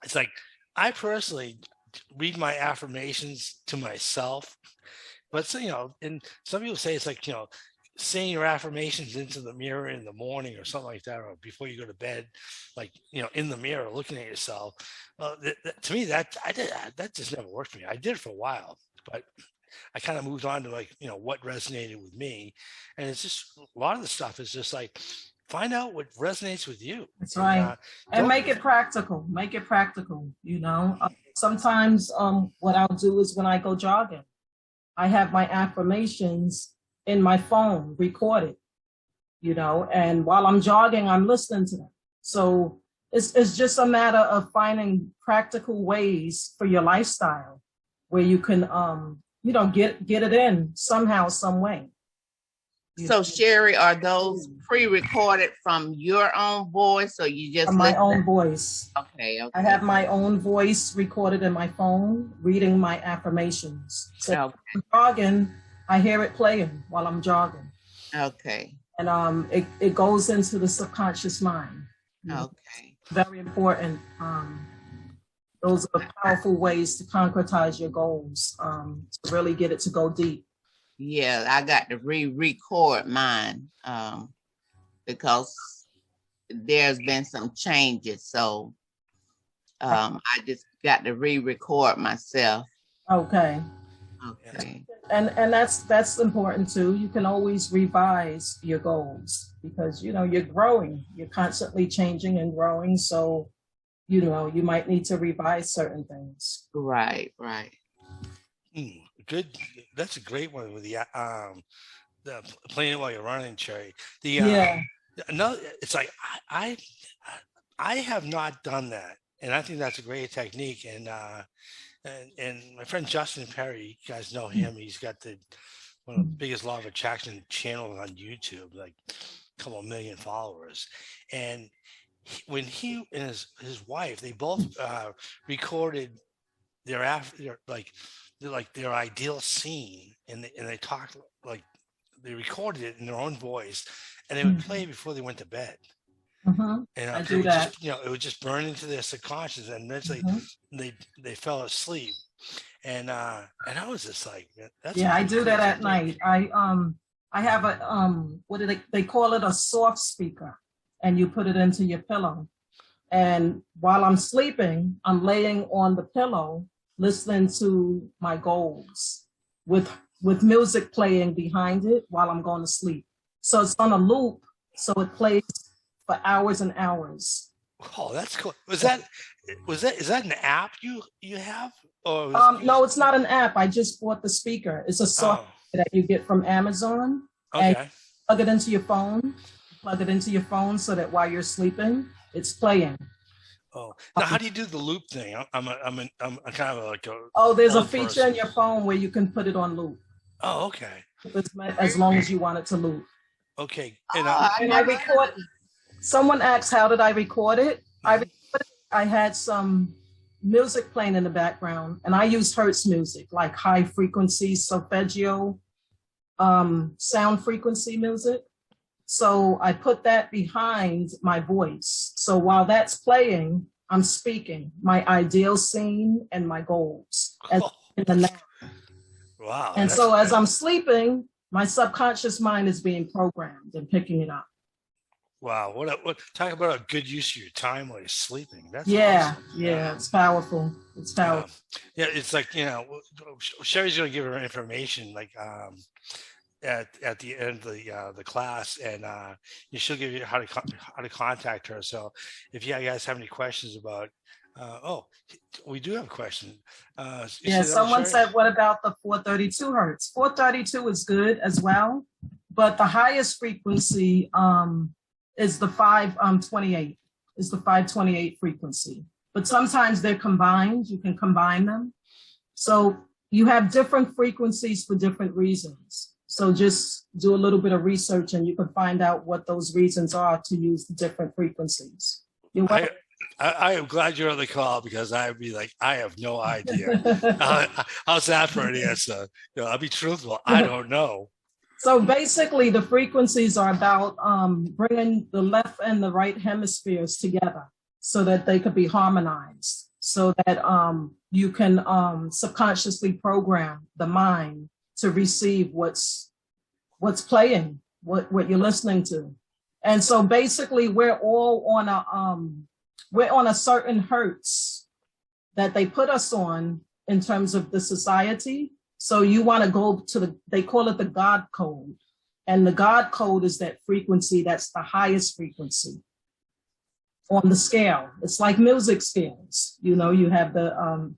it's like, I personally read my affirmations to myself, but so, and some people say it's like, saying your affirmations into the mirror in the morning or something like that, or before you go to bed, like, in the mirror looking at yourself. To me, that just never worked for me. I did it for a while, but I kind of moved on to like, what resonated with me. And it's just, a lot of the stuff is just like, find out what resonates with you. That's right. And make it practical. Sometimes what I'll do is when I go jogging, I have my affirmations in my phone recorded, and while I'm jogging, I'm listening to them. So it's just a matter of finding practical ways for your lifestyle where you can, get it in somehow, some way. So Sherie, are those pre-recorded from your own voice, or you just my own voice? Okay. I have my own voice recorded in my phone, reading my affirmations. So I'm jogging, I hear it playing while I'm jogging. Okay. And it goes into the subconscious mind. Okay. Very important. Those are powerful ways to concretize your goals, to really get it to go deep. Yeah, I got to re-record mine because there's been some changes. So I just got to re-record myself. Okay. Okay. And that's important too. You can always revise your goals because you're growing. You're constantly changing and growing. So you might need to revise certain things. Right. Good. That's a great one with the playing it while you're running, Sherie. No, it's like I have not done that, and I think that's a great technique. And my friend Justin Perry, you guys know him. He's got one of the biggest law of attraction channels on YouTube, like a couple million followers. And when he and his wife, they both recorded their ideal scene, and they talked, like they recorded it in their own voice, and they would play before they went to bed. And I do that. It would just burn into their subconscious, and eventually they fell asleep. And I was just like, I do that at night. I have a what do they call it, a soft speaker, and you put it into your pillow, and while I'm sleeping, I'm laying on the pillow listening to my goals with music playing behind it while I'm going to sleep. So it's on a loop, so it plays for hours and hours. Oh, that's cool. Is that an app you have? Or no, it's not an app. I just bought the speaker. It's a software that you get from Amazon. Okay. And plug it into your phone. Plug it into your phone so that while you're sleeping, it's playing. Oh, now how do you do the loop thing? I'm kind of like a. Oh, there's a feature in your phone where you can put it on loop. Oh, okay. As long as you want it to loop. Okay. And I record. Someone asked, how did I record it? I had some music playing in the background, and I used Hertz music, like high frequency, solfeggio, sound frequency music. So I put that behind my voice. So while that's playing, I'm speaking my ideal scene and my goals as in the now. Wow. And so as I'm sleeping, my subconscious mind is being programmed and picking it up. Wow. What talk about a good use of your time while you're sleeping. That's awesome. Awesome. Yeah, it's powerful. It's powerful. Yeah, it's like, Sherry's gonna give her information like at the end of the class, and she'll give you how to contact her. So if you guys have any questions about we do have a question. Yeah, someone said, what about the 432 hertz? 432 is good as well, but the highest frequency is the 528, is the 528 frequency. But sometimes they're combined, you can combine them. So you have different frequencies for different reasons. So just do a little bit of research and you can find out what those reasons are to use the different frequencies. I am glad you're on the call, because I'd be like, I have no idea. How's that for an answer? I'll be truthful. I don't know. So basically, the frequencies are about bringing the left and the right hemispheres together so that they could be harmonized, so that you can subconsciously program the mind to receive what's playing, what you're listening to. And so basically, we're all on a certain hertz that they put us on in terms of the society. So you want to go to they call it the God code. And the God code is that frequency, that's the highest frequency on the scale. It's like music scales. You have the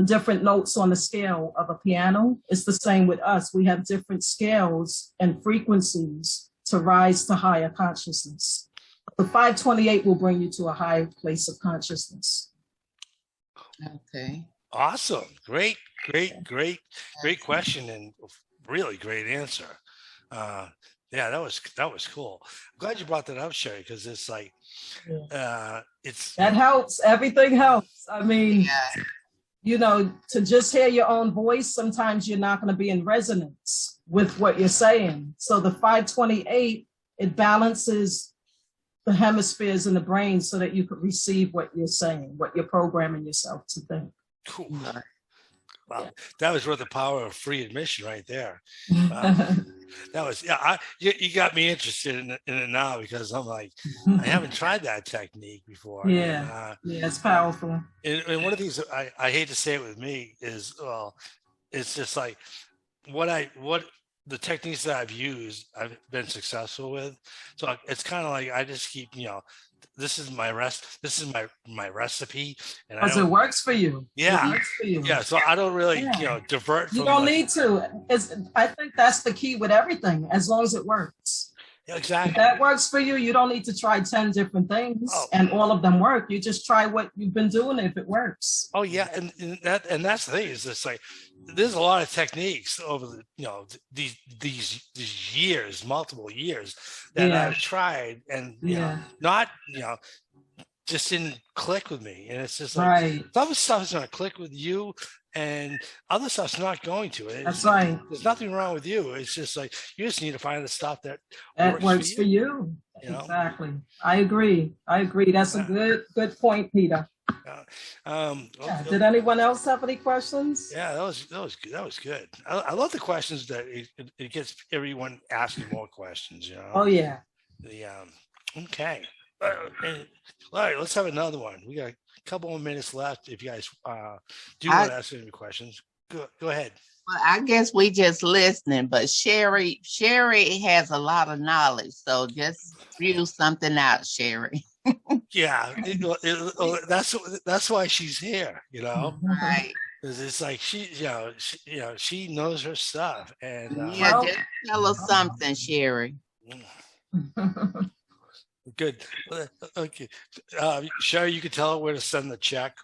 different notes on the scale of a piano. It's the same with us. We have different scales and frequencies to rise to higher consciousness. The 528 will bring you to a higher place of consciousness. Okay. Awesome. Great question, and really great answer. Yeah, that was cool. I'm glad you brought that up, Sherie, because it's like that helps. Everything helps. I mean, to just hear your own voice, sometimes you're not going to be in resonance with what you're saying. So the 528, it balances the hemispheres in the brain so that you could receive what you're saying, what you're programming yourself to think. Cool. Wow, that was worth the power of free admission right there. That was, you got me interested in it now, because I'm like, I haven't tried that technique before. Yeah, it's powerful. And one of the things I hate to say it with me is, it's just like what the techniques that I've used, I've been successful with. So it's kind of like I just keep, this is my my recipe, and because it works for you. Yeah, it works for you. Yeah. So I don't really, divert. You don't need to. I think that's the key with everything. As long as it works. Yeah, exactly. If that works for you, you don't need to try 10 different things and all of them work. You just try what you've been doing if it works. Oh yeah, and that's the thing, is it's like there's a lot of techniques over the these years, multiple years, that I've tried, and not just didn't click with me. And it's just like some stuff is gonna click with you, and other stuff's not going to. That's right. There's nothing wrong with you. It's just like you just need to find the stuff that works for you. Exactly. I agree. That's a good point, Peter. Did anyone else have any questions? Yeah, that was good. I love the questions that it gets everyone asking more questions. Oh yeah. Okay. All right, let's have another one. We got a couple more minutes left. If you guys do want to ask any questions, go ahead. Well, I guess we just listening, but Sherie has a lot of knowledge, so just spew something out, Sherie. Yeah, that's why she's here, Right. Because it's like she knows her stuff, and just tell us something, Sherie. Good. Okay, Sherie, you can tell her where to send the check.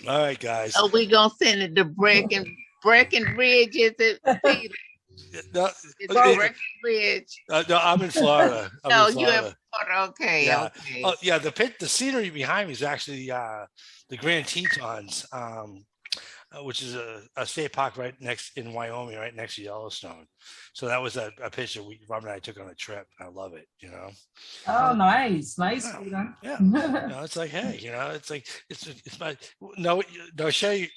All right, guys. Are we gonna send it to Breckenridge? Is it Peter? No, it's Breckenridge. No, I'm in Florida. You're in Florida. Okay. Yeah. Okay. Oh, yeah. The scenery behind me is actually the Grand Tetons. which is a state park right next in Wyoming, right next to Yellowstone. So that was a picture Rob and I took on a trip. I love it, you know. Oh, nice, Yeah, Peter. yeah. You know, it's like, hey, you know, it's like it's my no, Sherie,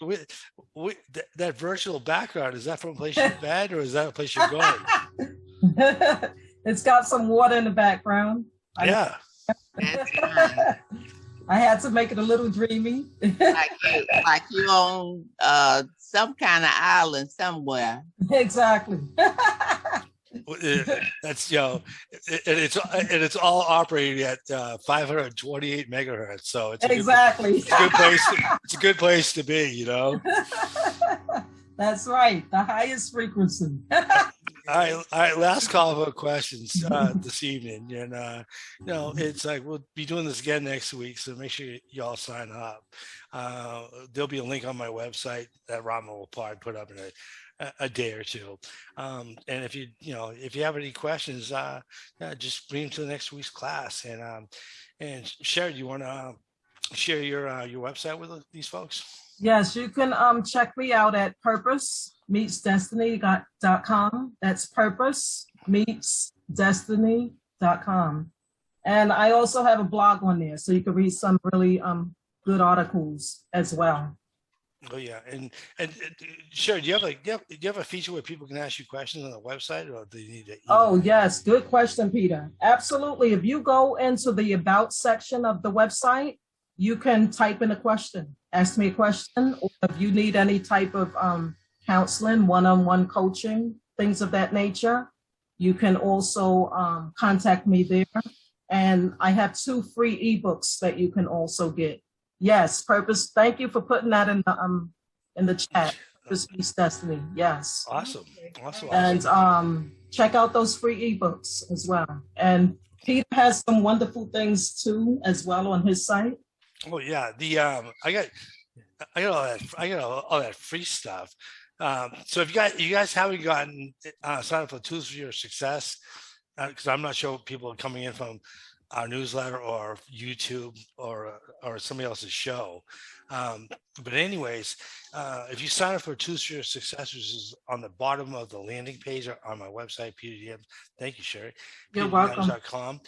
that virtual background, is that from a place you've been, or is that a place you're going? It's got some water in the background. Yeah. That's fine. I had to make it a little dreamy. Like you on some kind of island somewhere. Exactly. That's, you know, it's all operating at 528 megahertz. So it's exactly. It's a good place. It's a good place to be, you know. That's right. The highest frequency. All right. Last call for questions this evening, and you know, it's like we'll be doing this again next week, so make sure y'all sign up. There'll be a link on my website that Rama will probably put up in a day or two. And if you have any questions, just bring them to the next week's class. And Sherie, do you want to share your website with these folks? Yes, you can check me out at purposemeetsdestiny.com. That's purposemeetsdestiny.com. And I also have a blog on there, so you can read some really good articles as well. Oh yeah, and Sherie, do you have a feature where people can ask you questions on the website, or do you need to? Oh yes, good question, Peter. Absolutely. If you go into the About section of the website, you can type in a question, ask me a question, or if you need any type of counseling, one-on-one coaching, things of that nature, you can also contact me there. And I have 2 free ebooks that you can also get. Yes, Purpose. Thank you for putting that in the chat. Purpose Meets Destiny. Yes. Awesome. And check out those free ebooks as well. And Peter has some wonderful things too as well on his site. Oh yeah, I got all that free stuff. So if you guys haven't gotten signed up for Tools for Your Success, because I'm not sure people are coming in from our newsletter or YouTube or somebody else's show. But anyways, if you sign up for Tools for Your Success, which is on the bottom of the landing page on my website, PeterDM, thank you, Sherie. You're welcome. PeterDM.com.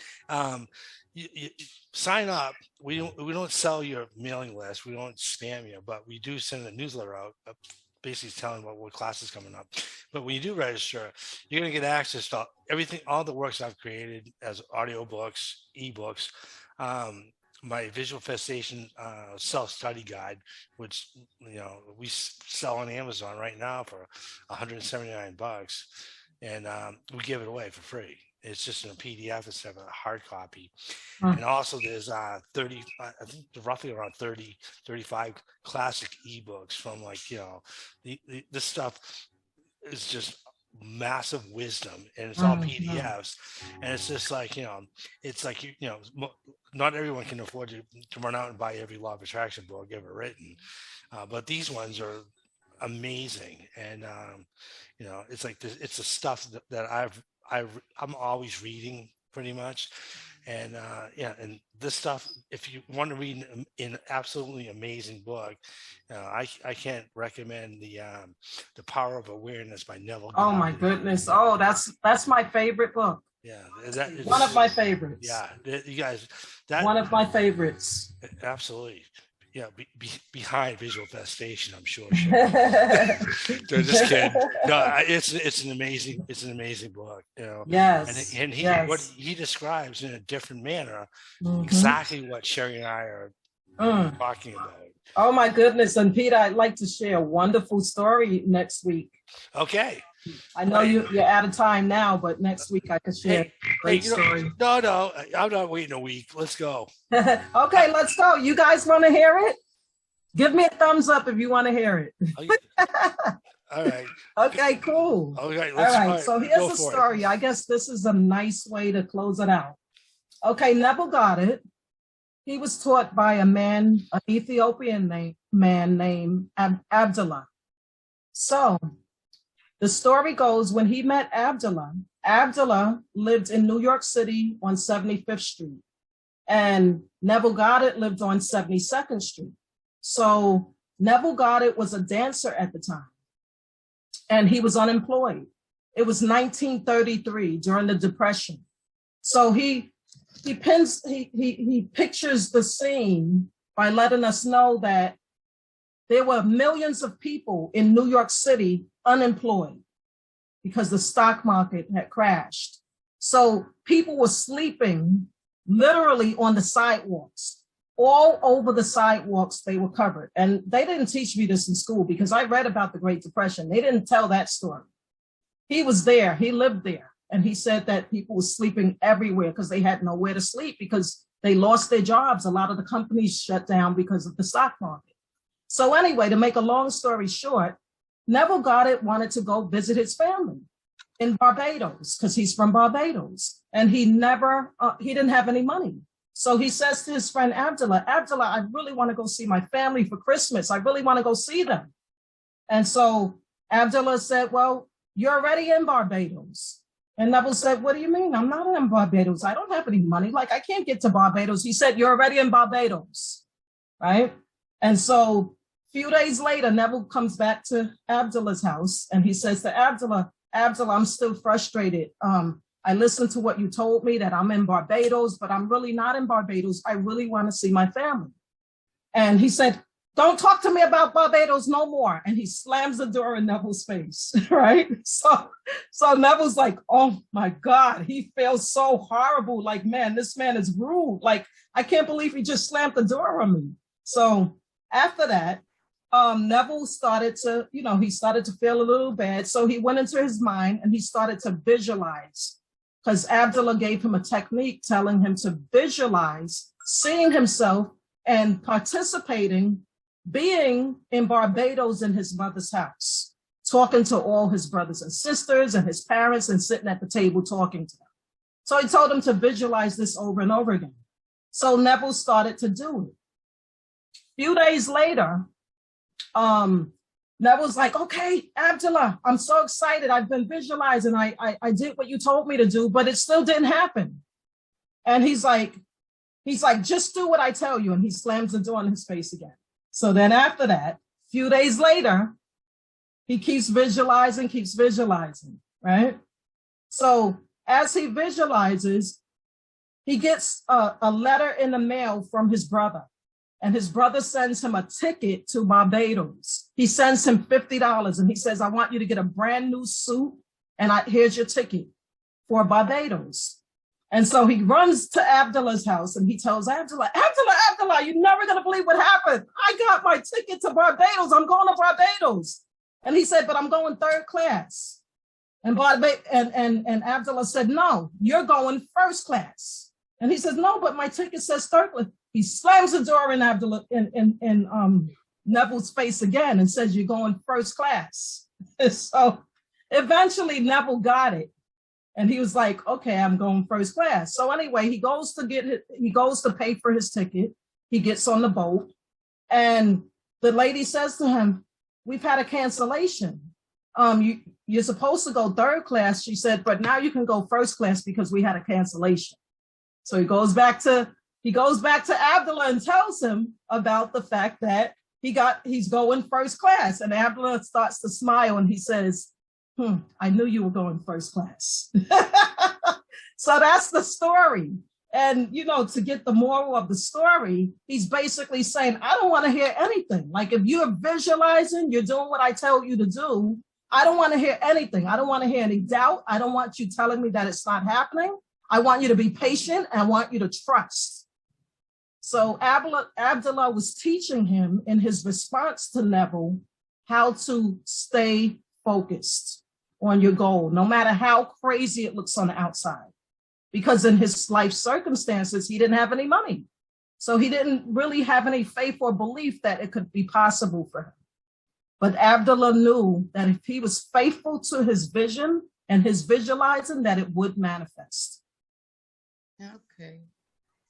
You sign up. We don't sell your mailing list. We don't spam you, but we do send a newsletter out, basically telling what class is coming up. But when you do register, you're going to get access to everything, all the works I've created as audiobooks, ebooks, my visualization self-study guide, which we sell on Amazon right now for $179, and we give it away for free. It's just in a PDF instead of a hard copy. And also there's 30, I think roughly around 35 classic ebooks from this stuff is just massive wisdom, and it's all PDFs. And it's just it's like, not everyone can afford to run out and buy every law of attraction book ever written. But these ones are amazing. And, it's like this, it's the stuff that I'm always reading pretty much. And and this stuff, if you want to read an absolutely amazing book, I can't recommend the Power of Awareness by Neville Goddard. Oh my goodness! Oh, that's my favorite book. Yeah, one of my favorites. Yeah, you guys, one of my favorites. Absolutely. Yeah, behind Visualization, I'm sure. Just kidding. No, it's an amazing book. Yes. And what he describes in a different manner, exactly what Sherie and I are talking about. Oh my goodness! And Peter, I'd like to share a wonderful story next week. Okay. I know you're out of time now, but next week I could share a great story. No, I'm not waiting a week. Let's go. Okay, let's go. You guys want to hear it? Give me a thumbs up if you want to hear it. All right. Okay, cool. Okay, all right. So here's the story. I guess this is a nice way to close it out. Okay, Neville Goddard. He was taught by an Ethiopian man named Abdullah. So the story goes, when he met Abdullah lived in New York City on 75th Street, and Neville Goddard lived on 72nd Street. So Neville Goddard was a dancer at the time, and he was unemployed. It was 1933 during the Depression. So he pictures the scene by letting us know that there were millions of people in New York City unemployed because the stock market had crashed. So people were sleeping literally on the sidewalks. All over the sidewalks, they were covered. And they didn't teach me this in school because I read about the Great Depression. They didn't tell that story. He was there, he lived there. And he said that people were sleeping everywhere because they had nowhere to sleep because they lost their jobs. A lot of the companies shut down because of the stock market. So anyway, to make a long story short, Neville Goddard wanted to go visit his family in Barbados because he's from Barbados. And he didn't have any money. So he says to his friend Abdullah, I really want to go see my family for Christmas. I really want to go see them. And so Abdullah said, well, you're already in Barbados. And Neville said, what do you mean? I'm not in Barbados. I don't have any money. Like, I can't get to Barbados. He said, you're already in Barbados, right? And so a few days later, Neville comes back to Abdullah's house and he says to Abdullah, I'm still frustrated. I listened to what you told me that I'm in Barbados, but I'm really not in Barbados. I really want to see my family. And he said, don't talk to me about Barbados no more. And he slams the door in Neville's face, right? So Neville's like, oh my God, he feels so horrible. Like, man, this man is rude. Like, I can't believe he just slammed the door on me. So after that, Neville started to, he started to feel a little bad. So he went into his mind and he started to visualize, because Abdullah gave him a technique telling him to visualize seeing himself and participating, being in Barbados in his mother's house, talking to all his brothers and sisters and his parents and sitting at the table talking to them. So he told him to visualize this over and over again. So Neville started to do it. A few days later, Neville's like, okay, Abdullah, I'm so excited. I've been visualizing. I did what you told me to do, but it still didn't happen. And he's like, just do what I tell you. And he slams the door in his face again. So then after that, a few days later, he keeps visualizing, right? So as he visualizes, he gets a letter in the mail from his brother. And his brother sends him a ticket to Barbados. He sends him $50 and he says, I want you to get a brand new suit and here's your ticket for Barbados. And so he runs to Abdullah's house and he tells Abdullah, you're never going to believe what happened. I got my ticket to Barbados. I'm going to Barbados. And he said, but I'm going third class. And Abdullah said, no, you're going first class. And he says, no, but my ticket says third class. He slams the door in Abdullah in Neville's face again and says, you're going first class. So eventually Neville got it. And he was like, okay, I'm going first class. So anyway, he goes to pay for his ticket. He gets on the boat and the lady says to him, we've had a cancellation. You're supposed to go third class. She said, but now you can go first class because we had a cancellation. So he goes back to Abdullah and tells him about the fact that he's going first class. And Abdullah starts to smile and he says, I knew you were going first class. So that's the story. And, to get the moral of the story, he's basically saying, I don't want to hear anything. Like, if you're visualizing, you're doing what I tell you to do, I don't want to hear anything. I don't want to hear any doubt. I don't want you telling me that it's not happening. I want you to be patient and I want you to trust. So Abdullah was teaching him in his response to Neville how to stay focused on your goal, no matter how crazy it looks on the outside. Because in his life circumstances, he didn't have any money. So he didn't really have any faith or belief that it could be possible for him. But Abdullah knew that if he was faithful to his vision and his visualizing, that it would manifest. Okay.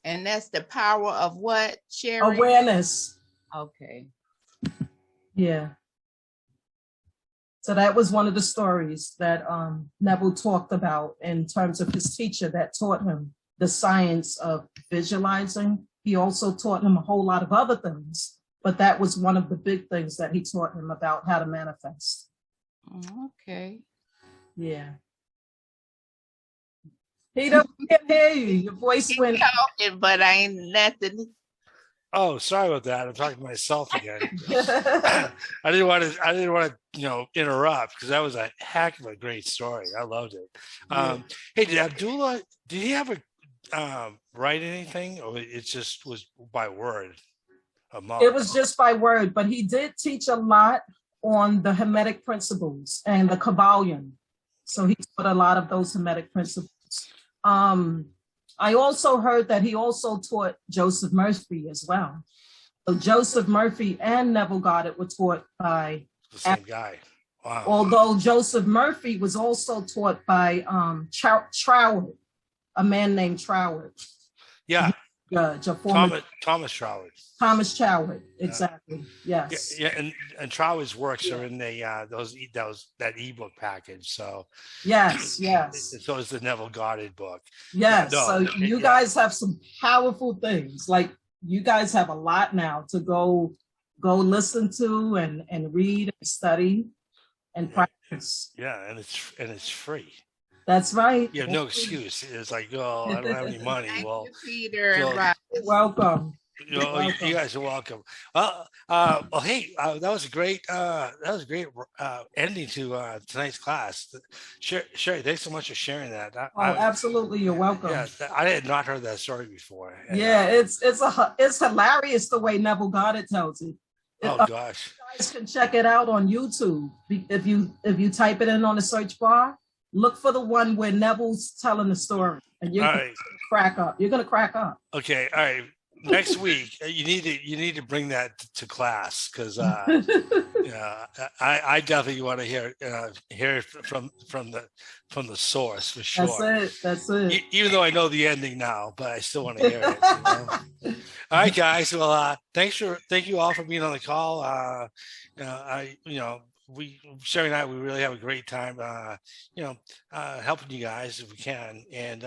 And that's the power of what, Sherie? Awareness. Okay. Yeah. So that was one of the stories that Neville talked about in terms of his teacher that taught him the science of visualizing. He also taught him a whole lot of other things, but that was one of the big things that he taught him about how to manifest. Okay. Yeah. Peter, we can hear you. Your voice Keep went. talking, but I ain't nothing. Oh, sorry about that. I'm talking to myself again. I didn't want to, interrupt, because that was a heck of a great story. I loved it. Hey, did Abdullah, did he ever write anything, or it just was by word? It was just by word, but he did teach a lot on the Hermetic principles and the Kabbalion. So he taught a lot of those Hermetic principles. I also heard that he also taught Joseph Murphy as well. So Joseph Murphy and Neville Goddard were taught by the same guy. Wow. Although Joseph Murphy was also taught by Troward, a man named Troward. Yeah. Thomas Troward. Thomas Troward, exactly. Yes. Yeah, and Troward's works are in the that ebook package. So yes. So is the Neville Goddard book. Yes. So you guys have some powerful things. Like, you guys have a lot now to go listen to and read and study and practice. Yeah, and it's free. That's right. You have no excuse. It's like, oh, I don't have any money. Thank well, you, Peter. You're welcome. You guys are welcome. Well, hey, that was a great ending to tonight's class. Sherie, thanks so much for sharing that. Absolutely, you're welcome. Yeah, I had not heard that story before. And, it's hilarious the way Neville Goddard tells it. Oh gosh, you guys can check it out on YouTube. If you type it in on the search bar, look for the one where Neville's telling the story, and you're gonna crack up. You're gonna crack up. Okay, all right. Next week, you need to bring that to class, because I definitely want to hear it from the source, for sure. That's it. Even though I know the ending now, but I still want to hear it. All right, guys. Well, thank you all for being on the call. Sherie and I, we really have a great time, helping you guys if we can. And,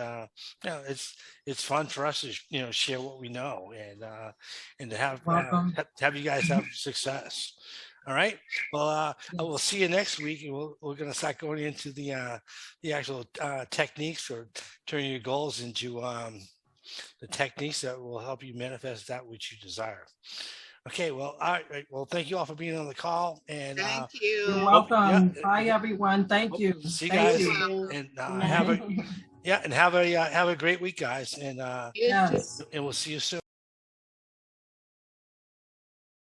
it's fun for us to, share what we know and to have you guys have success. All right. Well, we'll see you next week. And we're going to start going into the actual techniques for turning your goals into the techniques that will help you manifest that which you desire. Okay, well, all right. Well, thank you all for being on the call. And thank you. You're welcome. Bye, everyone. Thank you. See you guys. And have a great week, guys. And yes. and we'll see you soon.